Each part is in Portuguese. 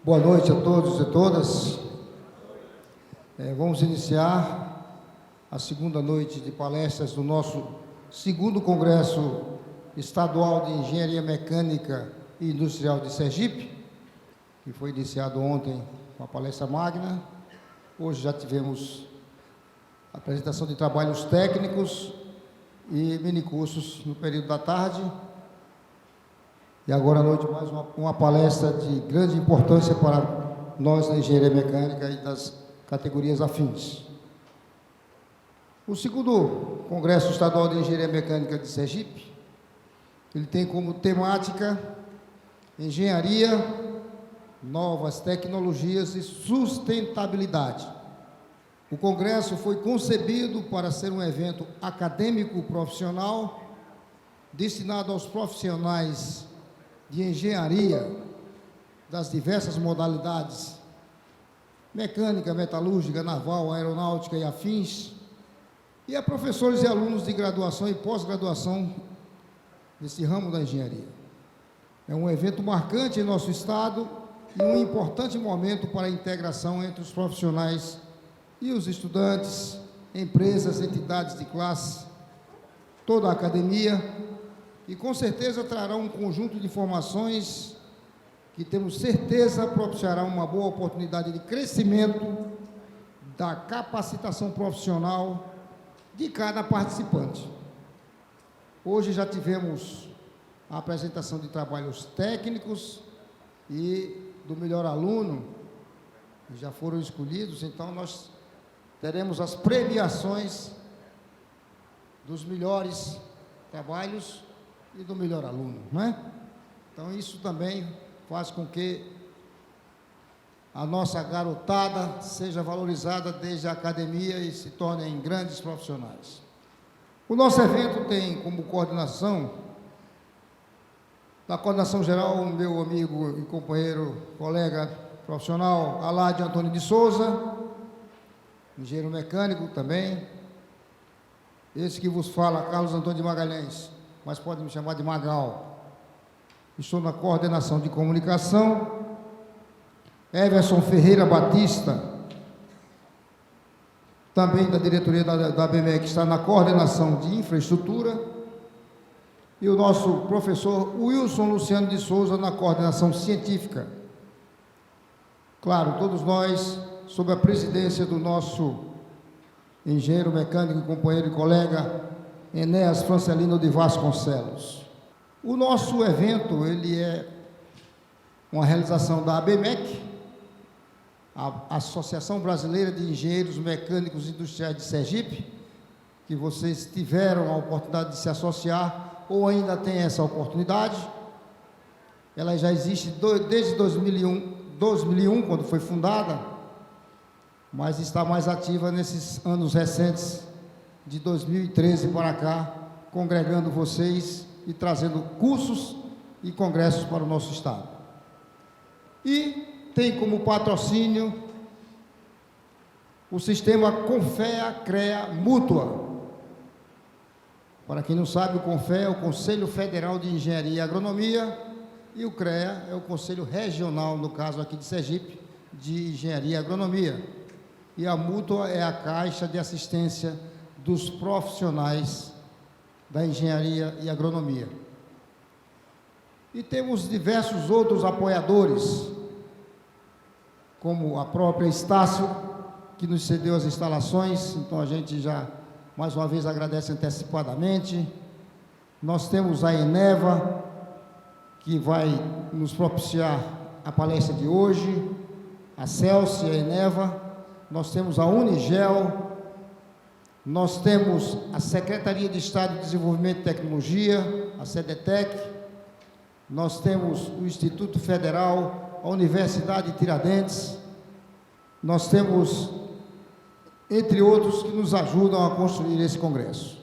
Boa noite a todos e todas. Vamos iniciar a segunda noite de palestras do nosso segundo Congresso Estadual de Engenharia Mecânica e Industrial de Sergipe, que foi iniciado ontem com a palestra magna. Hoje já tivemos a apresentação de trabalhos técnicos e minicursos no período da tarde. E agora à noite mais uma palestra de grande importância para nós da engenharia mecânica e das categorias afins. O segundo Congresso Estadual de Engenharia Mecânica de Sergipe, ele tem como temática engenharia, novas tecnologias e sustentabilidade. O congresso foi concebido para ser um evento acadêmico profissional destinado aos profissionais de engenharia das diversas modalidades, mecânica, metalúrgica, naval, aeronáutica e afins, e a professores e alunos de graduação e pós-graduação nesse ramo da engenharia. É um evento marcante em nosso estado e um importante momento para a integração entre os profissionais e os estudantes, empresas, entidades de classe, toda a academia, e com certeza trará um conjunto de informações que temos certeza propiciará uma boa oportunidade de crescimento da capacitação profissional de cada participante. Hoje já tivemos a apresentação de trabalhos técnicos e do melhor aluno, que já foram escolhidos, então nós teremos as premiações dos melhores trabalhos e do melhor aluno, não é? Então isso também faz com que a nossa garotada seja valorizada desde a academia e se tornem grandes profissionais. O nosso evento tem como coordenação, da coordenação geral, o meu amigo e companheiro, colega profissional, Aládio Antônio de Souza, engenheiro mecânico também. Esse que vos fala, Carlos Antônio de Magalhães, mas pode me chamar de Magal. Estou na coordenação de comunicação. Everson Ferreira Batista, também da diretoria da ABMEC, está na coordenação de infraestrutura. E o nosso professor Wilson Luciano de Souza na coordenação científica. Claro, todos nós, sob a presidência do nosso engenheiro mecânico, companheiro e colega Enéas Francelino de Vasconcelos. O nosso evento, ele é uma realização da ABMEC, a Associação Brasileira de Engenheiros Mecânicos Industriais de Sergipe, que vocês tiveram a oportunidade de se associar ou ainda têm essa oportunidade. Ela já existe desde 2001, quando foi fundada, mas está mais ativa nesses anos recentes, de 2013 para cá, congregando vocês e trazendo cursos e congressos para o nosso estado. E tem como patrocínio o sistema Confea-CREA Mútua. Para quem não sabe, o Confea é o Conselho Federal de Engenharia e Agronomia e o CREA é o Conselho Regional, no caso aqui de Sergipe, de Engenharia e Agronomia. E a Mútua é a Caixa de Assistência dos Profissionais da Engenharia e Agronomia. E temos diversos outros apoiadores, como a própria Estácio, que nos cedeu as instalações, então a gente já, mais uma vez, agradece antecipadamente. Nós temos a Eneva, que vai nos propiciar a palestra de hoje, a Celsi, a Eneva. Nós temos a Unigel, nós temos a Secretaria de Estado de Desenvolvimento e Tecnologia, a SEDETEC, nós temos o Instituto Federal, a Universidade de Tiradentes, nós temos, entre outros, que nos ajudam a construir esse congresso.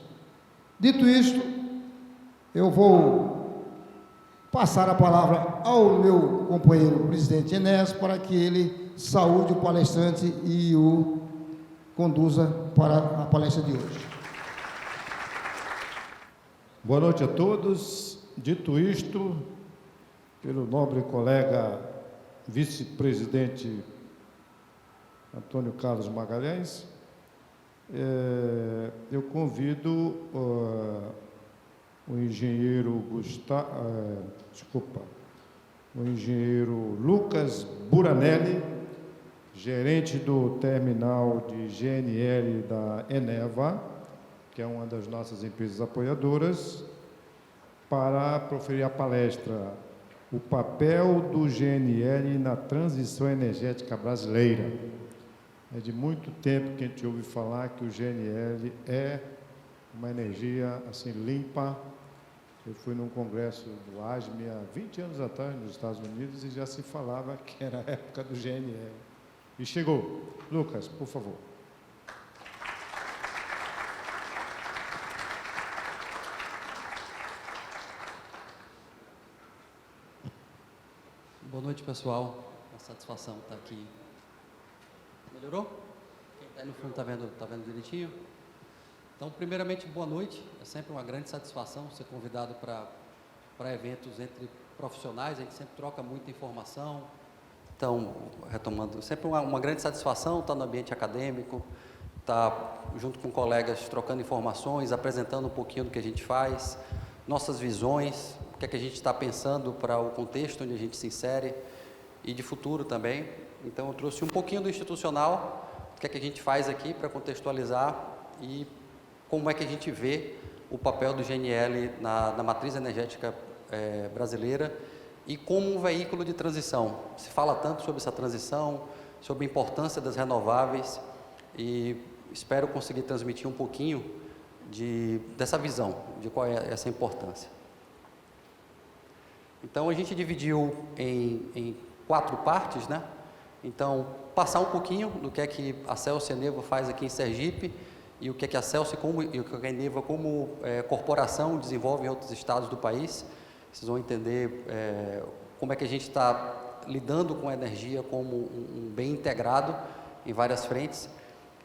Dito isto, eu vou passar a palavra ao meu companheiro presidente Enéas para que ele saúde o palestrante e o conduza para a palestra de hoje. Boa noite a todos. Dito isto, pelo nobre colega vice-presidente Antônio Carlos Magalhães, eu convido o engenheiro o engenheiro Lucas Buranelli, gerente do terminal de GNL da Eneva, que é uma das nossas empresas apoiadoras, para proferir a palestra O papel do GNL na transição energética brasileira. É de muito tempo que a gente ouve falar que o GNL é uma energia assim limpa. Eu fui num congresso do ASME há 20 anos atrás, nos Estados Unidos, e já se falava que era a época do GNL. E chegou. Lucas, por favor. Boa noite, pessoal. Uma satisfação estar aqui. Melhorou? Quem está aí no fundo está vendo direitinho? Então, primeiramente, boa noite. É sempre uma grande satisfação ser convidado para eventos entre profissionais. A gente sempre troca muita informação. Então, retomando, sempre uma grande satisfação estar no ambiente acadêmico, estar junto com colegas trocando informações, apresentando um pouquinho do que a gente faz, nossas visões, o que é que a gente está pensando para o contexto onde a gente se insere e de futuro também. Então, eu trouxe um pouquinho do institucional, o que é que a gente faz aqui para contextualizar e como é que a gente vê o papel do GNL na matriz energética brasileira e como um veículo de transição. Se fala tanto sobre essa transição, sobre a importância das renováveis e espero conseguir transmitir um pouquinho dessa visão, de qual é essa importância. Então, a gente dividiu em 4 partes, né? Então, passar um pouquinho do que é que a Celsi Eneva faz aqui em Sergipe e o que é que a Celsi e o que a Eneva como corporação desenvolve em outros estados do país. Vocês vão entender como é que a gente está lidando com a energia como um bem integrado em várias frentes.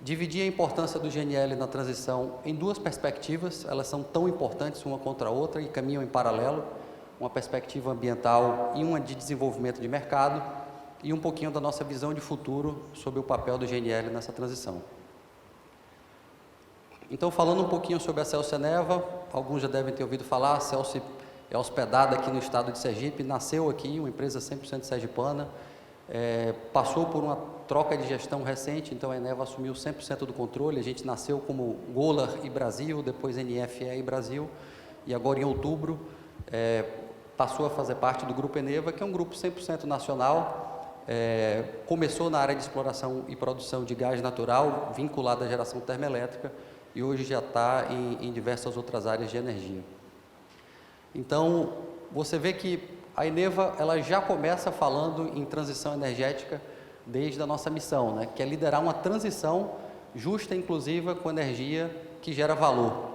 Dividi a importância do GNL na transição em 2 perspectivas, elas são tão importantes uma contra a outra e caminham em paralelo, uma perspectiva ambiental e uma de desenvolvimento de mercado, e um pouquinho da nossa visão de futuro sobre o papel do GNL nessa transição. Então, falando um pouquinho sobre a Celsi Eneva, alguns já devem ter ouvido falar, a Celsi é hospedada aqui no estado de Sergipe, nasceu aqui, uma empresa 100% sergipana, passou por uma troca de gestão recente, então a Eneva assumiu 100% do controle, a gente nasceu como Golar e Brasil, depois NFE e Brasil, e agora em outubro passou a fazer parte do Grupo Eneva, que é um grupo 100% nacional, começou na área de exploração e produção de gás natural, vinculado à geração termoelétrica, e hoje já está em diversas outras áreas de energia. Então, você vê que a Eneva ela já começa falando em transição energética desde a nossa missão, né, que é liderar uma transição justa e inclusiva com energia que gera valor.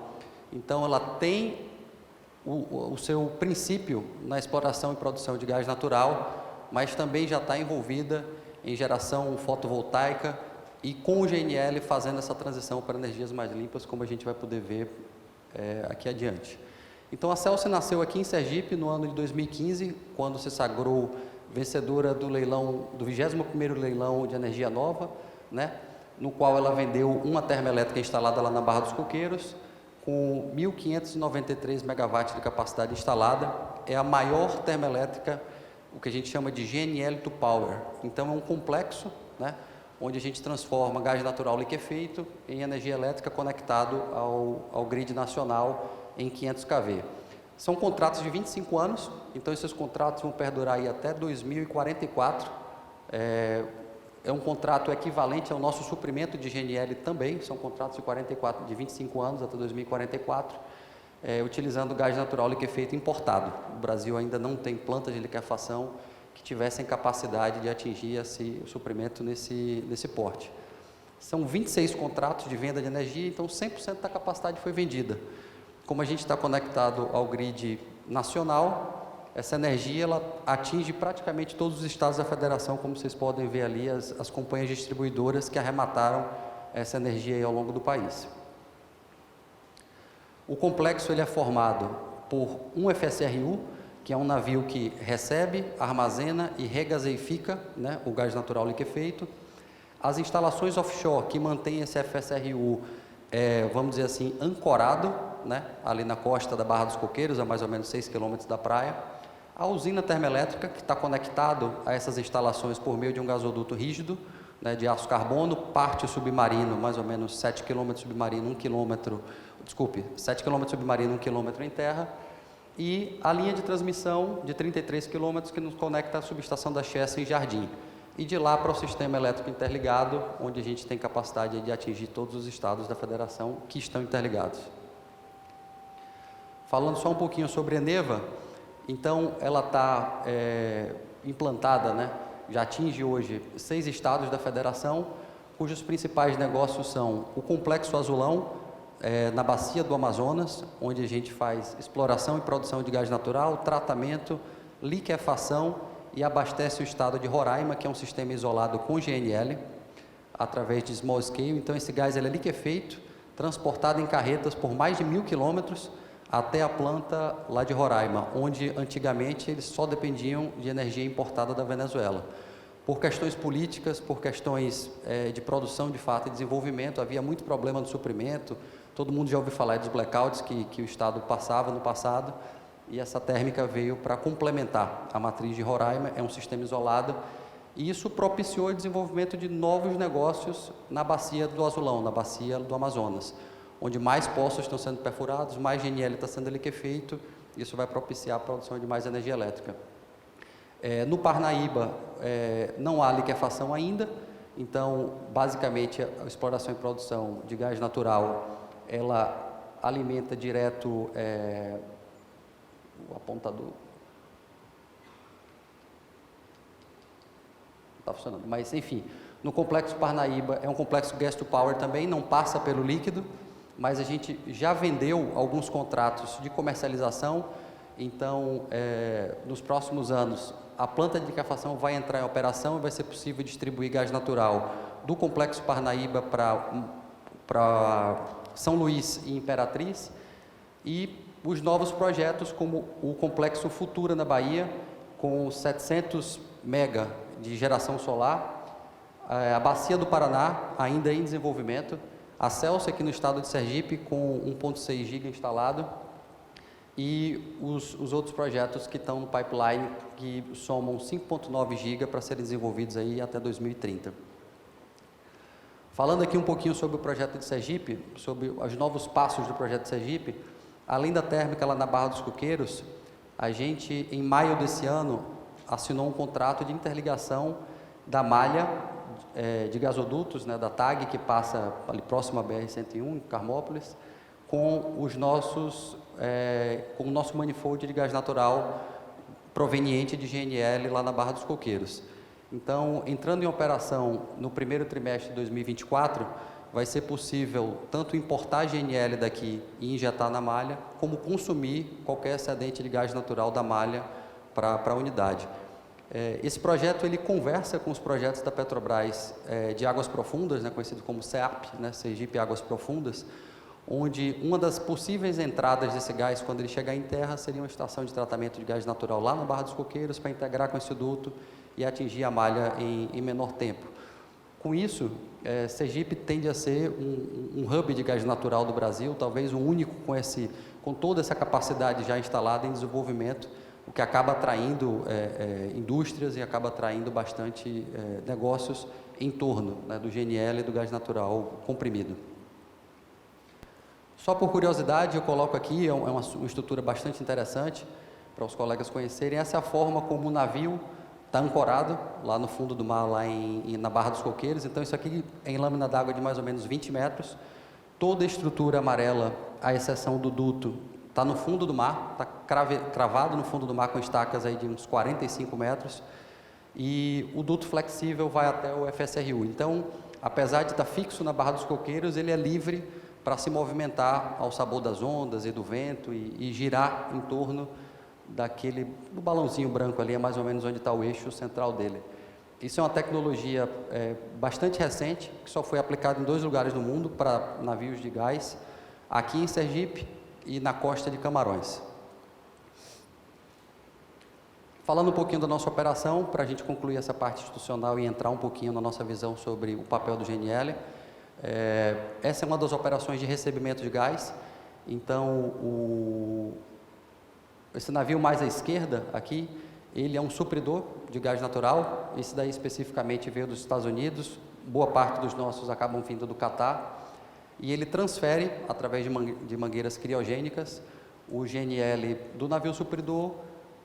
Então, ela tem o seu princípio na exploração e produção de gás natural, mas também já está envolvida em geração fotovoltaica e com o GNL fazendo essa transição para energias mais limpas, como a gente vai poder ver aqui adiante. Então, a Celsi nasceu aqui em Sergipe no ano de 2015, quando se sagrou vencedora do leilão, do 21º leilão de energia nova, né, no qual ela vendeu uma termoelétrica instalada lá na Barra dos Coqueiros, com 1.593 megawatts de capacidade instalada. É a maior termoelétrica, o que a gente chama de GNL to Power. Então, é um complexo, né, onde a gente transforma gás natural liquefeito em energia elétrica conectado ao grid nacional em 500 kV. São contratos de 25 anos, então esses contratos vão perdurar aí até 2044. É um contrato equivalente ao nosso suprimento de GNL também, são contratos de 25 anos até 2044, utilizando gás natural liquefeito importado. O Brasil ainda não tem plantas de liquefação que tivessem capacidade de atingir o suprimento nesse porte. São 26 contratos de venda de energia, então 100% da capacidade foi vendida. Como a gente está conectado ao grid nacional, essa energia ela atinge praticamente todos os estados da federação, como vocês podem ver ali, as companhias distribuidoras que arremataram essa energia aí ao longo do país. O complexo ele é formado por um FSRU, que é um navio que recebe, armazena e regaseifica, né, o gás natural liquefeito. As instalações offshore que mantêm esse FSRU, vamos dizer assim, ancorado, né, ali na costa da Barra dos Coqueiros, a mais ou menos 6 quilômetros da praia. A usina termoelétrica, que está conectado a essas instalações por meio de um gasoduto rígido, né, de aço carbono, parte submarino, mais ou menos 7 quilômetros submarino, 1 quilômetro, 7 quilômetros submarino, 1 quilômetro em terra, e a linha de transmissão de 33 quilômetros que nos conecta à subestação da Chessa em Jardim, e de lá para o sistema elétrico interligado, onde a gente tem capacidade de atingir todos os estados da federação que estão interligados. Falando só um pouquinho sobre a Eneva, então ela está implantada, né? Já atinge hoje 6 estados da federação, cujos principais negócios são o Complexo Azulão, na bacia do Amazonas, onde a gente faz exploração e produção de gás natural, tratamento, liquefação e abastece o estado de Roraima, que é um sistema isolado com GNL, através de small scale. Então esse gás ele é liquefeito, transportado em carretas por mais de 1.000 quilômetros até a planta lá de Roraima, onde antigamente eles só dependiam de energia importada da Venezuela. Por questões políticas, por questões de produção de fato e desenvolvimento, havia muito problema no suprimento. Todo mundo já ouviu falar dos blackouts que o Estado passava no passado, e essa térmica veio para complementar a matriz de Roraima. É um sistema isolado, e isso propiciou o desenvolvimento de novos negócios na bacia do Azulão, na bacia do Amazonas, onde mais poços estão sendo perfurados, mais GNL está sendo liquefeito. Isso vai propiciar a produção de mais energia elétrica. No Parnaíba, não há liquefação ainda, então, basicamente, a exploração e produção de gás natural, ela alimenta direto o apontador. Não está funcionando, mas, enfim, no Complexo Parnaíba, é um complexo gas to power também, não passa pelo líquido, mas a gente já vendeu alguns contratos de comercialização. Então, nos próximos anos, a planta de liquefação vai entrar em operação e vai ser possível distribuir gás natural do Complexo Parnaíba para São Luís e Imperatriz, e os novos projetos como o Complexo Futura na Bahia, com 700 mega de geração solar, a Bacia do Paraná, ainda em desenvolvimento, a Celsa aqui no estado de Sergipe, com 1,6 giga instalado, e os outros projetos que estão no pipeline, que somam 5,9 giga para serem desenvolvidos aí até 2030. Falando aqui um pouquinho sobre o projeto de Sergipe, sobre os novos passos do projeto de Sergipe, além da térmica lá na Barra dos Coqueiros, a gente, em maio desse ano, assinou um contrato de interligação da malha de gasodutos, né, da TAG, que passa ali próximo à BR-101, em Carmópolis, com o nosso manifold de gás natural proveniente de GNL lá na Barra dos Coqueiros. Então, entrando em operação no primeiro trimestre de 2024, vai ser possível tanto importar GNL daqui e injetar na malha, como consumir qualquer excedente de gás natural da malha para a unidade. Esse projeto ele conversa com os projetos da Petrobras de águas profundas, né, conhecido como SEAP, né, Sergipe Águas Profundas, onde uma das possíveis entradas desse gás, quando ele chegar em terra, seria uma estação de tratamento de gás natural lá na Barra dos Coqueiros, para integrar com esse duto e atingir a malha em menor tempo. Com isso, Sergipe tende a ser um hub de gás natural do Brasil, talvez o único com toda essa capacidade já instalada em desenvolvimento, o que acaba atraindo indústrias e acaba atraindo bastante negócios em torno, né, do GNL e do gás natural comprimido. Só por curiosidade, eu coloco aqui, é uma estrutura bastante interessante para os colegas conhecerem. Essa é a forma como o navio está ancorado lá no fundo do mar, lá na Barra dos Coqueiros. Então, isso aqui é em lâmina d'água de mais ou menos 20 metros. Toda a estrutura amarela, à exceção do duto, está no fundo do mar, está cravado no fundo do mar com estacas aí de uns 45 metros. E o duto flexível vai até o FSRU. Então, apesar de estar fixo na Barra dos Coqueiros, ele é livre para se movimentar ao sabor das ondas e do vento e girar em torno do balãozinho branco ali, é mais ou menos onde está o eixo central dele. Isso é uma tecnologia bastante recente, que só foi aplicada em 2 lugares no mundo para navios de gás, aqui em Sergipe e na costa de Camarões. Falando um pouquinho da nossa operação, para a gente concluir essa parte institucional e entrar um pouquinho na nossa visão sobre o papel do GNL, essa é uma das operações de recebimento de gás. Então, esse navio mais à esquerda aqui, ele é um supridor de gás natural. Esse daí especificamente veio dos Estados Unidos, boa parte dos nossos acabam vindo do Catar, e ele transfere, através de mangueiras criogênicas, o GNL do navio supridor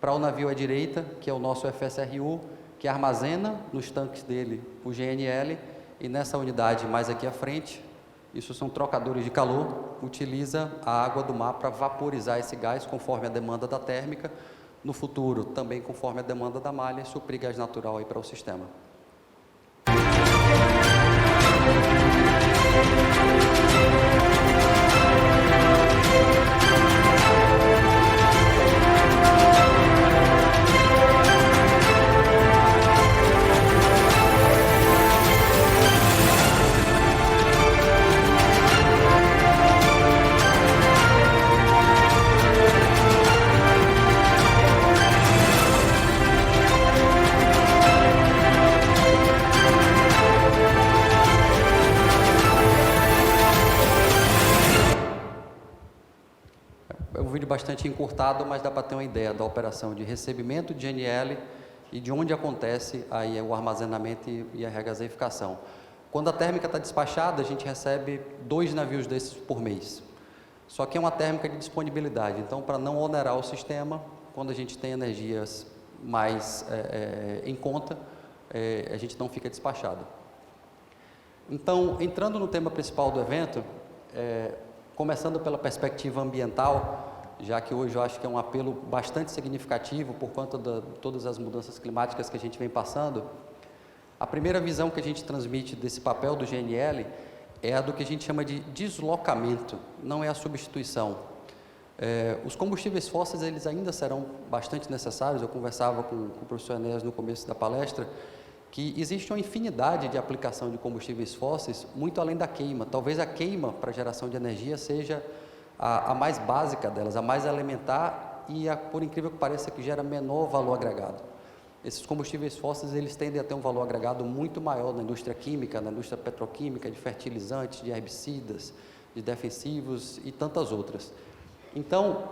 para o navio à direita, que é o nosso FSRU, que armazena nos tanques dele o GNL, e nessa unidade mais aqui à frente, isso são trocadores de calor, utiliza a água do mar para vaporizar esse gás conforme a demanda da térmica, no futuro também conforme a demanda da malha, e suprir gás natural aí para o sistema. É um vídeo bastante encurtado, mas dá para ter uma ideia da operação de recebimento de GNL e de onde acontece aí o armazenamento e a regasificação. Quando a térmica está despachada, a gente recebe 2 navios desses por mês. Só que é uma térmica de disponibilidade, então para não onerar o sistema, quando a gente tem energias mais em conta, a gente não fica despachado. Então, entrando no tema principal do evento, começando pela perspectiva ambiental, já que hoje eu acho que é um apelo bastante significativo por conta de todas as mudanças climáticas que a gente vem passando, a primeira visão que a gente transmite desse papel do GNL é a do que a gente chama de deslocamento, não é a substituição. Os combustíveis fósseis, eles ainda serão bastante necessários. Eu conversava com o professor Enéas no começo da palestra, que existe uma infinidade de aplicação de combustíveis fósseis, muito além da queima. Talvez a queima para geração de energia seja a mais básica delas, a mais elementar e, por incrível que pareça, que gera menor valor agregado. Esses combustíveis fósseis, eles tendem a ter um valor agregado muito maior na indústria química, na indústria petroquímica, de fertilizantes, de herbicidas, de defensivos e tantas outras. Então,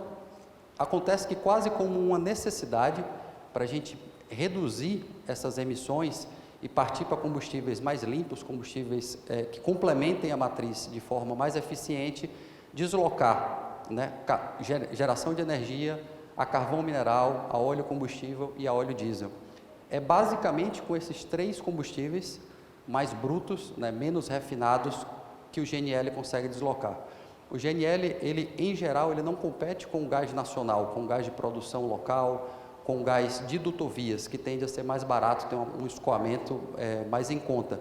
acontece que quase como uma necessidade para a gente reduzir essas emissões e partir para combustíveis mais limpos, combustíveis que complementem a matriz de forma mais eficiente, deslocar, né, geração de energia a carvão mineral, a óleo combustível e a óleo diesel. É basicamente com esses 3 combustíveis mais brutos, né, menos refinados, que o GNL consegue deslocar. O GNL, ele, em geral, ele não compete com o gás nacional, com o gás de produção local, com gás de dutovias, que tende a ser mais barato, tem um escoamento mais em conta.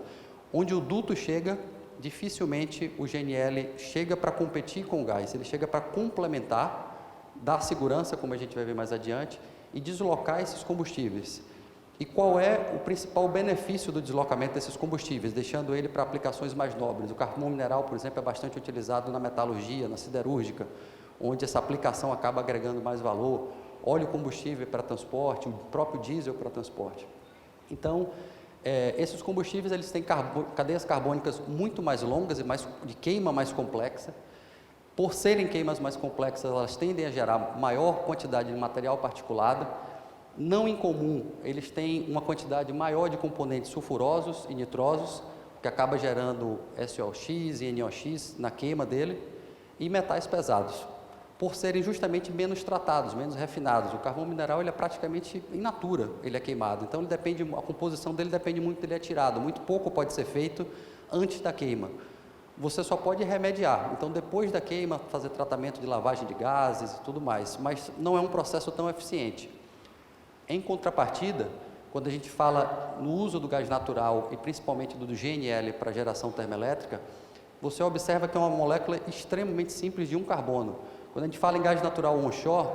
Onde o duto chega, dificilmente o GNL chega para competir com o gás, ele chega para complementar, dar segurança, como a gente vai ver mais adiante, e deslocar esses combustíveis. E qual é o principal benefício do deslocamento desses combustíveis, deixando ele para aplicações mais nobres? O carvão mineral, por exemplo, é bastante utilizado na metalurgia, na siderúrgica, onde essa aplicação acaba agregando mais valor. Óleo combustível para transporte, o próprio diesel para transporte. Então, esses combustíveis, eles têm cadeias carbônicas muito mais longas e de queima mais complexa. Por serem queimas mais complexas, elas tendem a gerar maior quantidade de material particulado. Não incomum, eles têm uma quantidade maior de componentes sulfurosos e nitrosos, que acaba gerando SOx e NOx na queima dele, e metais pesados, por serem justamente menos tratados, menos refinados. O carvão mineral, ele é praticamente in natura, ele é queimado, então a composição dele depende muito dele tirado, muito pouco pode ser feito antes da queima. Você só pode remediar, então depois da queima fazer tratamento de lavagem de gases e tudo mais, mas não é um processo tão eficiente. Em contrapartida, quando a gente fala no uso do gás natural e principalmente do GNL para geração termoelétrica, você observa que é uma molécula extremamente simples de um carbono. Quando a gente fala em gás natural onshore,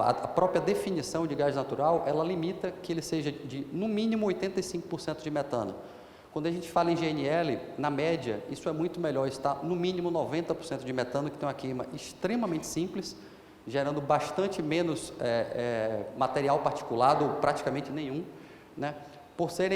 a própria definição de gás natural, ela limita que ele seja de, no mínimo, 85% de metano. Quando a gente fala em GNL, na média, isso é muito melhor, está no mínimo 90% de metano, que tem uma queima extremamente simples, gerando bastante menos material particulado, ou praticamente nenhum, né? Por ser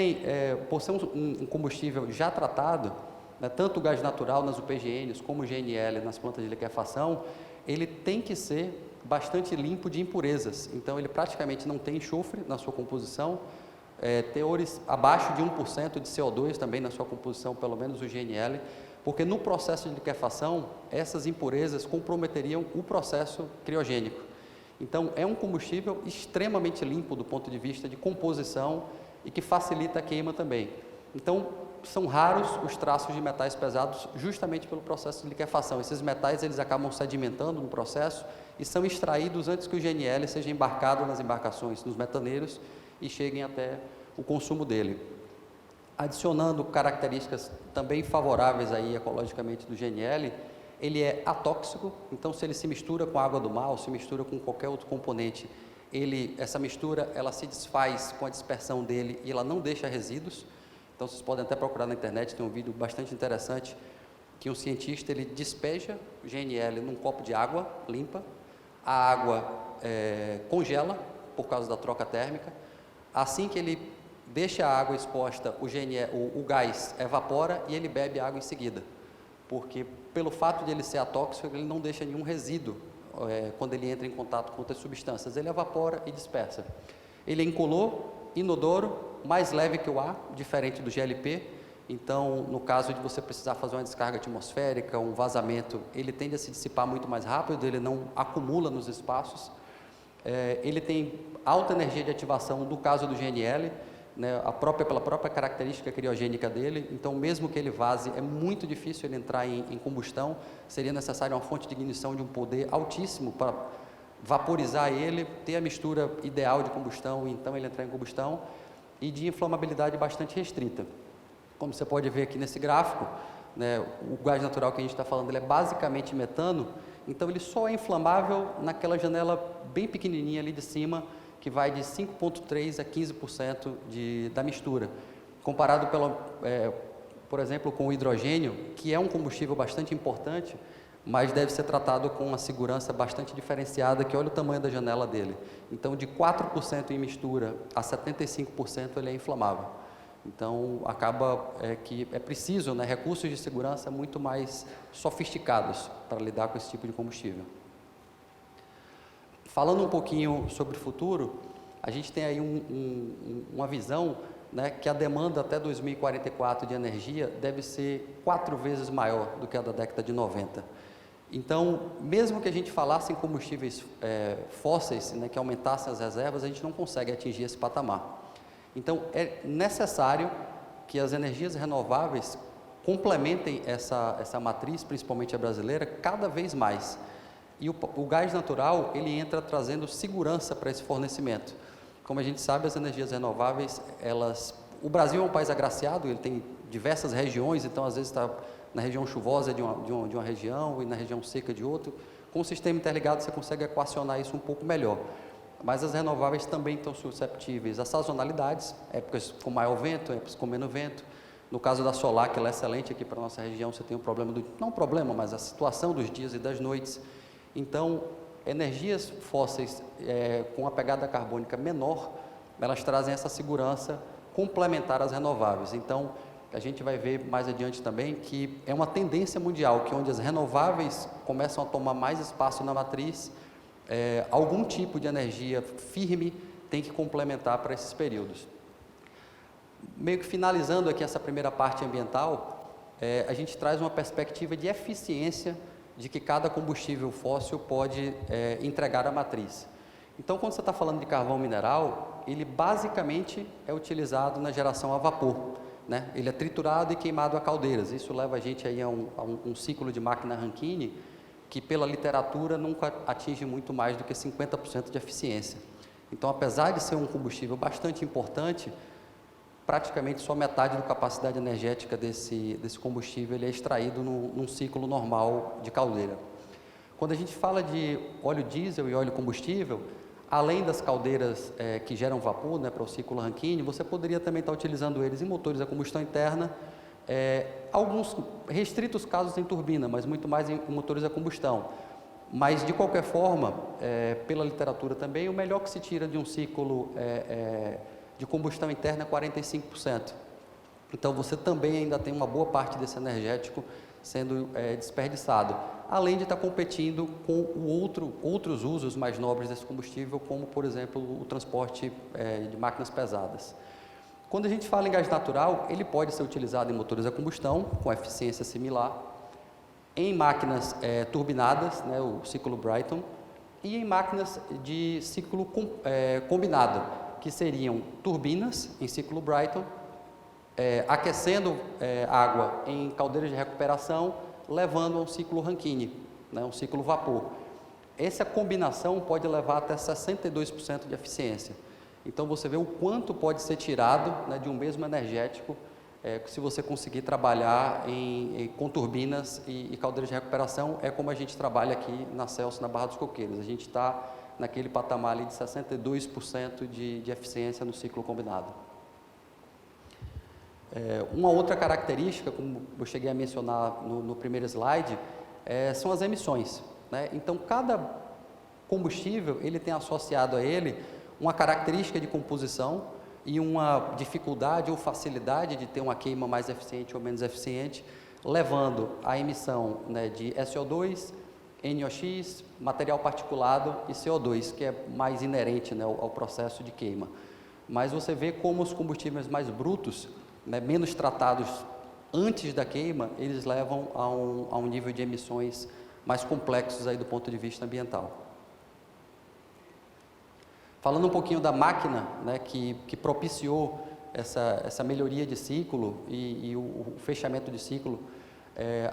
um combustível já tratado, né, tanto o gás natural nas UPGNs como o GNL nas plantas de liquefação, ele tem que ser bastante limpo de impurezas. Então, ele praticamente não tem enxofre na sua composição, teores abaixo de 1% de CO2 também na sua composição, pelo menos o GNL, porque no processo de liquefação, essas impurezas comprometeriam o processo criogênico. Então, é um combustível extremamente limpo do ponto de vista de composição e que facilita a queima também. Então, são raros os traços de metais pesados justamente pelo processo de liquefação. Esses metais, eles acabam sedimentando no processo e são extraídos antes que o GNL seja embarcado nas embarcações, nos metaneiros, e cheguem até o consumo dele. Adicionando características também favoráveis aí ecologicamente do GNL, ele é atóxico, então se ele se mistura com a água do mar ou se mistura com qualquer outro componente, essa mistura ela se desfaz com a dispersão dele e ela não deixa resíduos. Então vocês podem até procurar na internet, tem um vídeo bastante interessante que um cientista ele despeja o GNL num copo de água limpa, a água congela por causa da troca térmica, assim que ele deixa a água exposta, o gás evapora e ele bebe a água em seguida, porque pelo fato de ele ser atóxico, ele não deixa nenhum resíduo quando ele entra em contato com outras substâncias, ele evapora e dispersa. Ele é incolor, inodoro, mais leve que o ar, diferente do GLP, então no caso de você precisar fazer uma descarga atmosférica, um vazamento, ele tende a se dissipar muito mais rápido, ele não acumula nos espaços, ele tem alta energia de ativação no caso do GNL, né, pela própria característica criogênica dele, então mesmo que ele vaze, é muito difícil ele entrar em combustão, seria necessário uma fonte de ignição de um poder altíssimo para vaporizar ele, ter a mistura ideal de combustão e então ele entrar em combustão, e de inflamabilidade bastante restrita. Como você pode ver aqui nesse gráfico, né, o gás natural que a gente está falando, ele é basicamente metano, então ele só é inflamável naquela janela bem pequenininha ali de cima, que vai de 5,3% a 15% da mistura. Comparado, por exemplo, com o hidrogênio, que é um combustível bastante importante, mas deve ser tratado com uma segurança bastante diferenciada, que olha o tamanho da janela dele. Então, de 4% em mistura a 75% ele é inflamável. Então, acaba que é preciso, né, recursos de segurança muito mais sofisticados para lidar com esse tipo de combustível. Falando um pouquinho sobre o futuro, a gente tem aí uma visão, né, que a demanda até 2044 de energia deve ser 4 vezes maior do que a da década de 90. Então, mesmo que a gente falasse em combustíveis fósseis, né, que aumentassem as reservas, a gente não consegue atingir esse patamar. Então, é necessário que as energias renováveis complementem essa matriz, principalmente a brasileira, cada vez mais. E o gás natural, ele entra trazendo segurança para esse fornecimento. Como a gente sabe, as energias renováveis, o Brasil é um país agraciado, ele tem diversas regiões, então às vezes está na região chuvosa de uma região e na região seca de outra. Com o sistema interligado, você consegue equacionar isso um pouco melhor. Mas as renováveis também estão susceptíveis a sazonalidades, épocas com maior vento, épocas com menos vento. No caso da solar, que ela é excelente aqui para a nossa região, você tem o problema não o problema, mas a situação dos dias e das noites. Então, energias fósseis com a pegada carbônica menor, elas trazem essa segurança complementar às renováveis. Então, a gente vai ver mais adiante também que é uma tendência mundial, que onde as renováveis começam a tomar mais espaço na matriz, algum tipo de energia firme tem que complementar para esses períodos. Meio que finalizando aqui essa primeira parte ambiental, a gente traz uma perspectiva de eficiência de que cada combustível fóssil pode entregar à matriz. Então, quando você está falando de carvão mineral, ele basicamente é utilizado na geração a vapor, né? Ele é triturado e queimado a caldeiras. Isso leva a gente aí a um ciclo de máquina Rankine, que pela literatura nunca atinge muito mais do que 50% de eficiência. Então, apesar de ser um combustível bastante importante, praticamente só metade da capacidade energética desse combustível ele é extraído num ciclo normal de caldeira. Quando a gente fala de óleo diesel e óleo combustível, além das caldeiras que geram vapor, né, para o ciclo Rankine, você poderia também estar utilizando eles em motores a combustão interna, alguns restritos casos em turbina, mas muito mais em motores a combustão. Mas, de qualquer forma, pela literatura também, o melhor que se tira de um ciclo de combustão interna é 45%. Então, você também ainda tem uma boa parte desse energético sendo desperdiçado, além de estar competindo com outros usos mais nobres desse combustível, como, por exemplo, o transporte de máquinas pesadas. Quando a gente fala em gás natural, ele pode ser utilizado em motores a combustão, com eficiência similar, em máquinas turbinadas, né, o ciclo Brayton, e em máquinas de ciclo combinado, que seriam turbinas em ciclo Brayton, aquecendo água em caldeiras de recuperação, levando a um ciclo Rankine, né, um ciclo vapor. Essa combinação pode levar até 62% de eficiência. Então, você vê o quanto pode ser tirado, né, de um mesmo energético, se você conseguir trabalhar com turbinas e caldeiras de recuperação, é como a gente trabalha aqui na Celso, na Barra dos Coqueiros. A gente está naquele patamar ali de 62% de eficiência no ciclo combinado. Uma outra característica, como eu cheguei a mencionar no primeiro slide, são as emissões, né? Então, cada combustível ele tem associado a ele uma característica de composição e uma dificuldade ou facilidade de ter uma queima mais eficiente ou menos eficiente, levando à emissão, né, de SO2, NOx, material particulado e CO2, que é mais inerente, né, ao processo de queima. Mas você vê como os combustíveis mais brutos, né, menos tratados antes da queima, eles levam a um nível de emissões mais complexos aí do ponto de vista ambiental. Falando um pouquinho da máquina, né, que propiciou essa melhoria de ciclo e o fechamento de ciclo,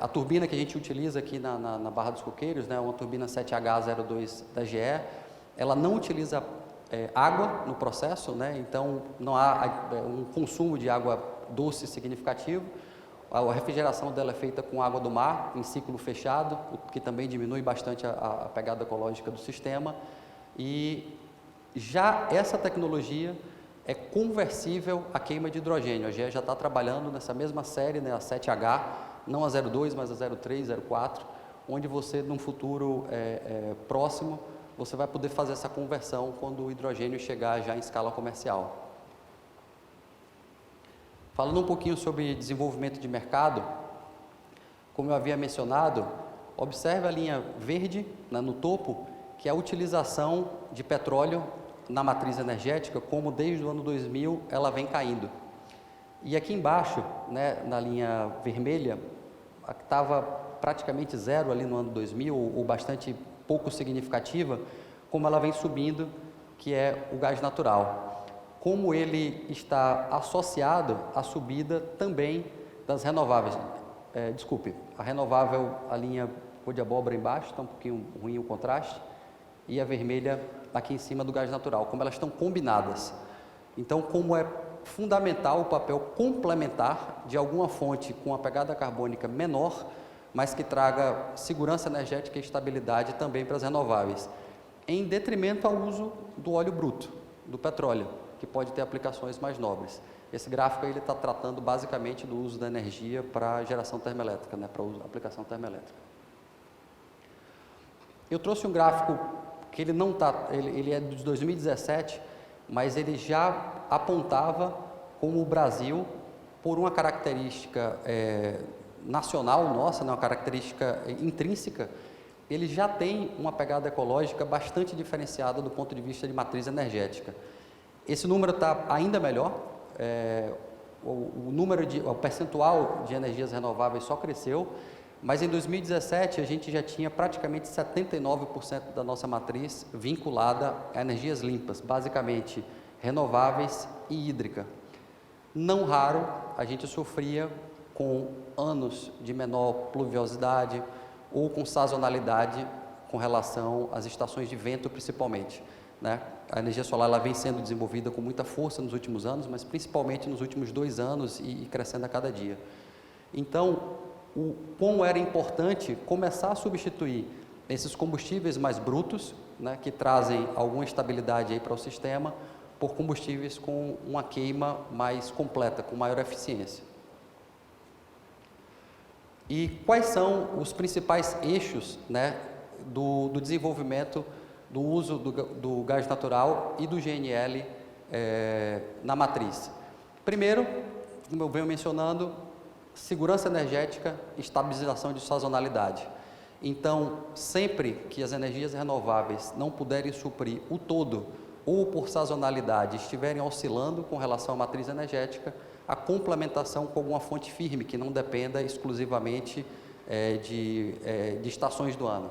a turbina que a gente utiliza aqui na Barra dos Coqueiros, né, uma turbina 7H02 da GE, ela não utiliza água no processo, né, então não há um consumo de água doce significativo. A refrigeração dela é feita com água do mar, em ciclo fechado, o que também diminui bastante a pegada ecológica do sistema. E já essa tecnologia é conversível à queima de hidrogênio. A GE já está trabalhando nessa mesma série, né, a 7H, não a 02, mas a 03, 04, onde você, num futuro próximo, você vai poder fazer essa conversão quando o hidrogênio chegar já em escala comercial. Falando um pouquinho sobre desenvolvimento de mercado, como eu havia mencionado, observe a linha verde, né, no topo, que é a utilização de petróleo na matriz energética, como desde o ano 2000 ela vem caindo. E aqui embaixo, né, na linha vermelha, estava praticamente zero ali no ano 2000, ou bastante pouco significativa, como ela vem subindo, que é o gás natural. Como ele está associado à subida também das renováveis. A renovável, a linha cor de abóbora embaixo, está um pouquinho ruim o contraste, e a vermelha aqui em cima do gás natural, como elas estão combinadas. Então, como é fundamental o papel complementar de alguma fonte com a pegada carbônica menor, mas que traga segurança energética e estabilidade também para as renováveis, em detrimento ao uso do óleo bruto, do petróleo, que pode ter aplicações mais nobres. Esse gráfico ele está tratando basicamente do uso da energia para geração termoelétrica, né, para aplicação termoelétrica. Eu trouxe um gráfico que ele não está, ele é de 2017, mas ele já apontava como o Brasil, por uma característica nacional nossa, né, uma característica intrínseca, ele já tem uma pegada ecológica bastante diferenciada do ponto de vista de matriz energética. Esse número está ainda melhor, o percentual de energias renováveis só cresceu, mas em 2017 a gente já tinha praticamente 79% da nossa matriz vinculada a energias limpas, basicamente renováveis e hídrica. Não raro a gente sofria com anos de menor pluviosidade ou com sazonalidade com relação às estações de vento principalmente, né? A energia solar ela vem sendo desenvolvida com muita força nos últimos anos, mas principalmente nos últimos 2 anos e crescendo a cada dia. Então, como era importante começar a substituir esses combustíveis mais brutos, né, que trazem alguma estabilidade aí para o sistema, por combustíveis com uma queima mais completa, com maior eficiência. E quais são os principais eixos, né, do desenvolvimento do uso do gás natural e do GNL na matriz. Primeiro, como eu venho mencionando, segurança energética e estabilização de sazonalidade. Então, sempre que as energias renováveis não puderem suprir o todo ou por sazonalidade estiverem oscilando com relação à matriz energética, a complementação com alguma fonte firme que não dependa exclusivamente de estações do ano.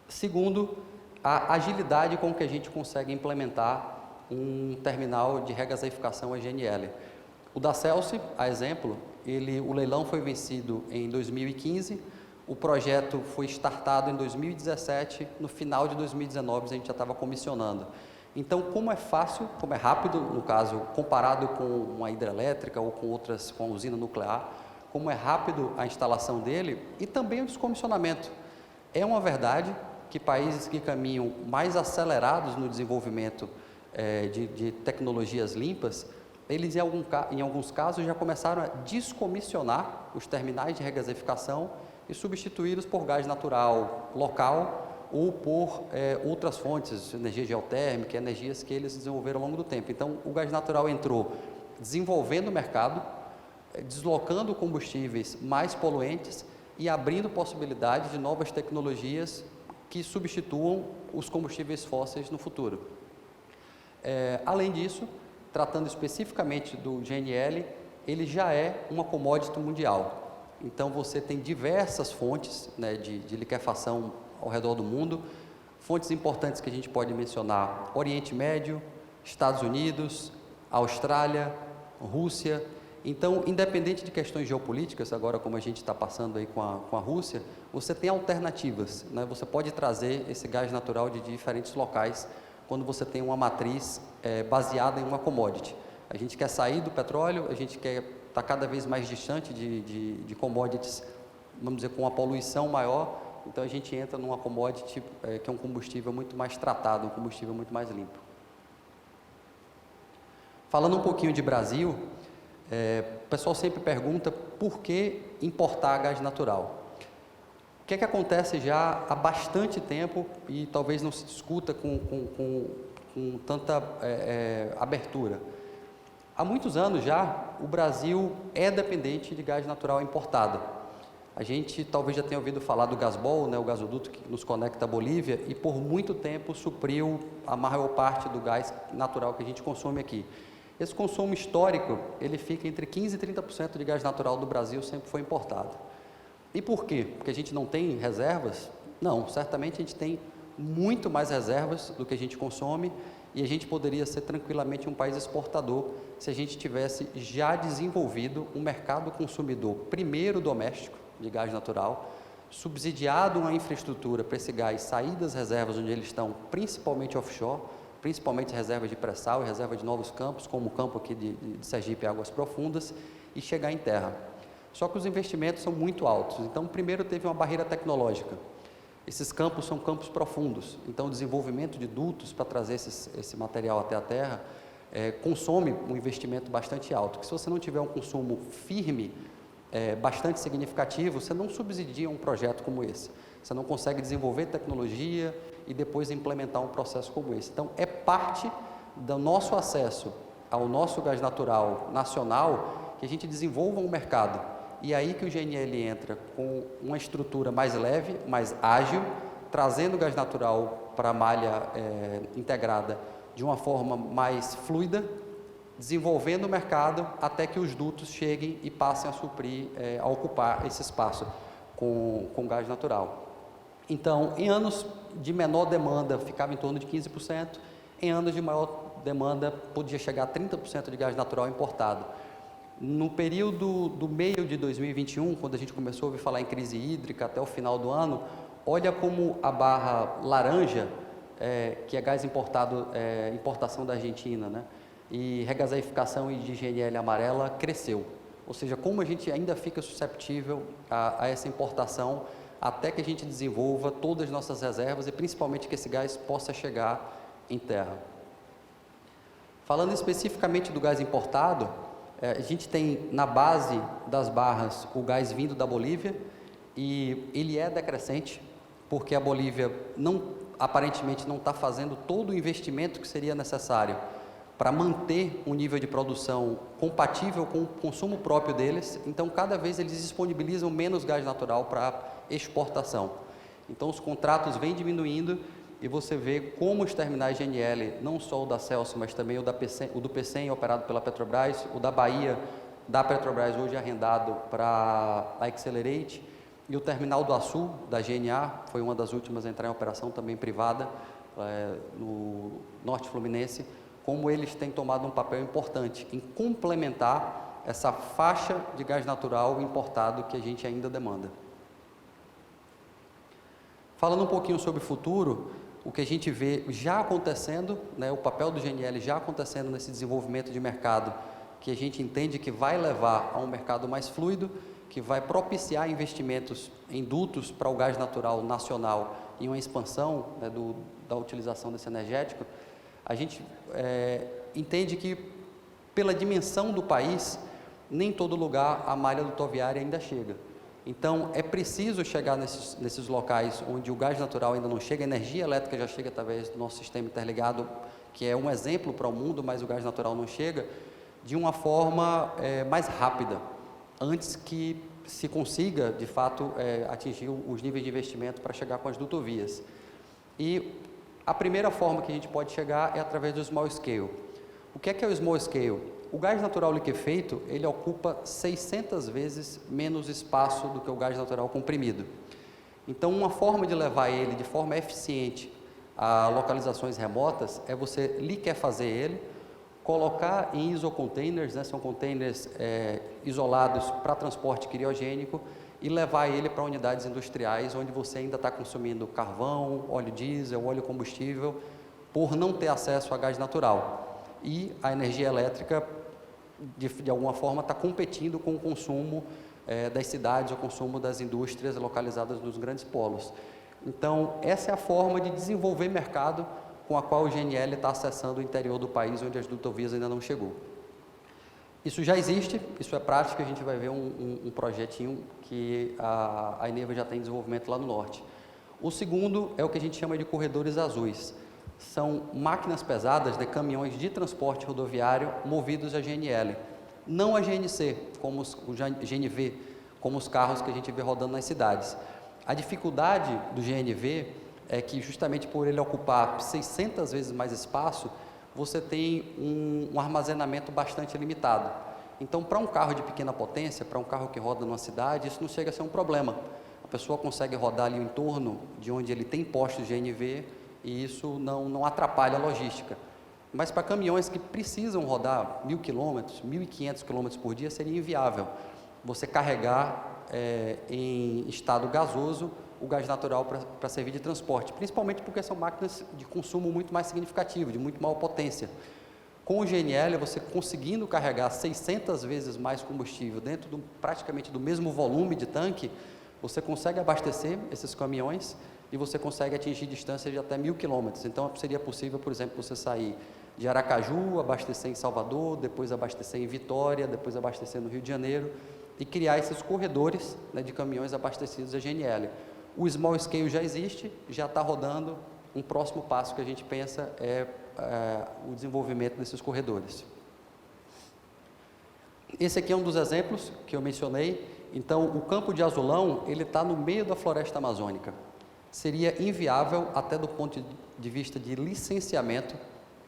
Segundo, a agilidade com que a gente consegue implementar um terminal de regaseificação a GNL. O da Celsi, a exemplo, o leilão foi vencido em 2015, o projeto foi startado em 2017, no final de 2019 a gente já estava comissionando. Então, como é fácil, como é rápido, no caso, comparado com uma hidrelétrica ou com a usina nuclear, como é rápido a instalação dele e também o descomissionamento. É uma verdade que países que caminham mais acelerados no desenvolvimento de tecnologias limpas, eles em alguns casos já começaram a descomissionar os terminais de regaseificação e substituí-los por gás natural local ou por outras fontes, energia geotérmica, energias que eles desenvolveram ao longo do tempo. Então, o gás natural entrou desenvolvendo o mercado, deslocando combustíveis mais poluentes e abrindo possibilidades de novas tecnologias que substituam os combustíveis fósseis no futuro. Além disso, tratando especificamente do GNL, ele já é uma commodity mundial. Então, você tem diversas fontes de liquefação ao redor do mundo. Fontes importantes que a gente pode mencionar: Oriente Médio, Estados Unidos, Austrália, Rússia. Então, independente de questões geopolíticas, agora como a gente está passando aí com a Rússia, você tem alternativas, Você pode trazer esse gás natural de diferentes locais quando você tem uma matriz baseada em uma commodity. A gente quer sair do petróleo, a gente quer estar cada vez mais distante de commodities, vamos dizer, com uma poluição maior, então a gente entra numa commodity que é um combustível muito mais tratado, um combustível muito mais limpo. Falando um pouquinho de Brasil, o pessoal sempre pergunta por que importar gás natural. O que acontece já há bastante tempo e talvez não se discuta com tanta abertura. Há muitos anos já, o Brasil é dependente de gás natural importado. A gente talvez já tenha ouvido falar do Gasbol, o gasoduto que nos conecta à Bolívia, e por muito tempo supriu a maior parte do gás natural que a gente consome aqui. Esse consumo histórico, ele fica entre 15% e 30% de gás natural do Brasil sempre foi importado. E por quê? Porque a gente não tem reservas? Não, certamente a gente tem muito mais reservas do que a gente consome e a gente poderia ser tranquilamente um país exportador se a gente tivesse já desenvolvido um mercado consumidor, primeiro doméstico, de gás natural, subsidiado uma infraestrutura para esse gás sair das reservas onde eles estão, principalmente offshore, principalmente reservas de pré-sal e reserva de novos campos, como o campo aqui de Sergipe, Águas Profundas, e chegar em terra. Só que os investimentos são muito altos. Então, primeiro teve uma barreira tecnológica. Esses campos são campos profundos, então o desenvolvimento de dutos para trazer esse material até a terra consome um investimento bastante alto, que se você não tiver um consumo firme, bastante significativo, você não subsidia um projeto como esse. Você não consegue desenvolver tecnologia e depois implementar um processo como esse. Então, é parte do nosso acesso ao nosso gás natural nacional que a gente desenvolva um mercado. E aí que o GNL entra com uma estrutura mais leve, mais ágil, trazendo o gás natural para a malha integrada de uma forma mais fluida, desenvolvendo o mercado até que os dutos cheguem e passem a suprir, a ocupar esse espaço com gás natural. Então, em anos de menor demanda, ficava em torno de 15%, em anos de maior demanda, podia chegar a 30% de gás natural importado. No período do meio de 2021, quando a gente começou a ouvir falar em crise hídrica até o final do ano, olha como a barra laranja, que é gás importado, importação da Argentina, e regaseificação e de GNL amarela, cresceu. Ou seja, como a gente ainda fica susceptível a essa importação até que a gente desenvolva todas as nossas reservas e principalmente que esse gás possa chegar em terra. Falando especificamente do gás importado, a gente tem na base das barras o gás vindo da Bolívia e ele é decrescente. porque a Bolívia aparentemente não está fazendo todo o investimento que seria necessário para manter um nível de produção compatível com o consumo próprio deles. Então, cada vez eles disponibilizam menos gás natural para exportação. Então, os contratos vêm diminuindo e você vê como os terminais GNL, não só o da Celso, mas também o do PCM, operado pela Petrobras, o da Bahia, da Petrobras, hoje arrendado para a Accelerate, e o terminal do Açu, da GNA, foi uma das últimas a entrar em operação, também privada, no Norte Fluminense, como eles têm tomado um papel importante em complementar essa faixa de gás natural importado que a gente ainda demanda. Falando um pouquinho sobre o futuro, o que a gente vê já acontecendo, né, o papel do GNL já acontecendo nesse desenvolvimento de mercado, que a gente entende que vai levar a um mercado mais fluido, que vai propiciar investimentos em dutos para o gás natural nacional e uma expansão, né, da utilização desse energético. A gente entende que, pela dimensão do país, nem todo lugar a malha rodoviária ainda chega. Então, é preciso chegar nesses locais onde o gás natural ainda não chega, a energia elétrica já chega através do nosso sistema interligado, que é um exemplo para o mundo, mas o gás natural não chega, de uma forma mais rápida, antes que se consiga, de fato, atingir os níveis de investimento para chegar com as dutovias. E a primeira forma que a gente pode chegar é através do small scale. O que é o small scale? O gás natural liquefeito, ele ocupa 600 vezes menos espaço do que o gás natural comprimido. Então, uma forma de levar ele de forma eficiente a localizações remotas é você liquefazer ele, colocar em isocontainers, né, são containers isolados para transporte criogênico, e levar ele para unidades industriais onde você ainda está consumindo carvão, óleo diesel, óleo combustível, por não ter acesso a gás natural. E a energia elétrica, de alguma forma, está competindo com o consumo das cidades, o consumo das indústrias localizadas nos grandes polos. Então, essa é a forma de desenvolver mercado com a qual o GNL está acessando o interior do país, onde as dutovias ainda não chegou. Isso já existe, isso é prático, a gente vai ver um projetinho que a Eneva já tem em desenvolvimento lá no norte. O segundo é o que a gente chama de corredores azuis. São máquinas pesadas, de caminhões de transporte rodoviário movidos a GNL, não a GNC, como o GNV, como os carros que a gente vê rodando nas cidades. A dificuldade do GNV é que, justamente por ele ocupar 600 vezes mais espaço, você tem um armazenamento bastante limitado. Então, para um carro de pequena potência, para um carro que roda numa cidade, isso não chega a ser um problema. A pessoa consegue rodar ali em torno de onde ele tem postos de GNV e isso não atrapalha a logística. Mas para caminhões que precisam rodar 1.000 quilômetros, 1.500 quilômetros por dia, seria inviável você carregar em estado gasoso o gás natural para servir de transporte, principalmente porque são máquinas de consumo muito mais significativo, de muito maior potência. Com o GNL, você conseguindo carregar 600 vezes mais combustível dentro praticamente do mesmo volume de tanque, você consegue abastecer esses caminhões e você consegue atingir distâncias de até 1.000 quilômetros. Então, seria possível, por exemplo, você sair de Aracaju, abastecer em Salvador, depois abastecer em Vitória, depois abastecer no Rio de Janeiro e criar esses corredores, né, de caminhões abastecidos a GNL. O small scale já existe, já está rodando. Um próximo passo que a gente pensa é o desenvolvimento desses corredores. Esse aqui é um dos exemplos que eu mencionei. Então, o campo de azulão, ele está no meio da floresta amazônica. Seria inviável, até do ponto de vista de licenciamento,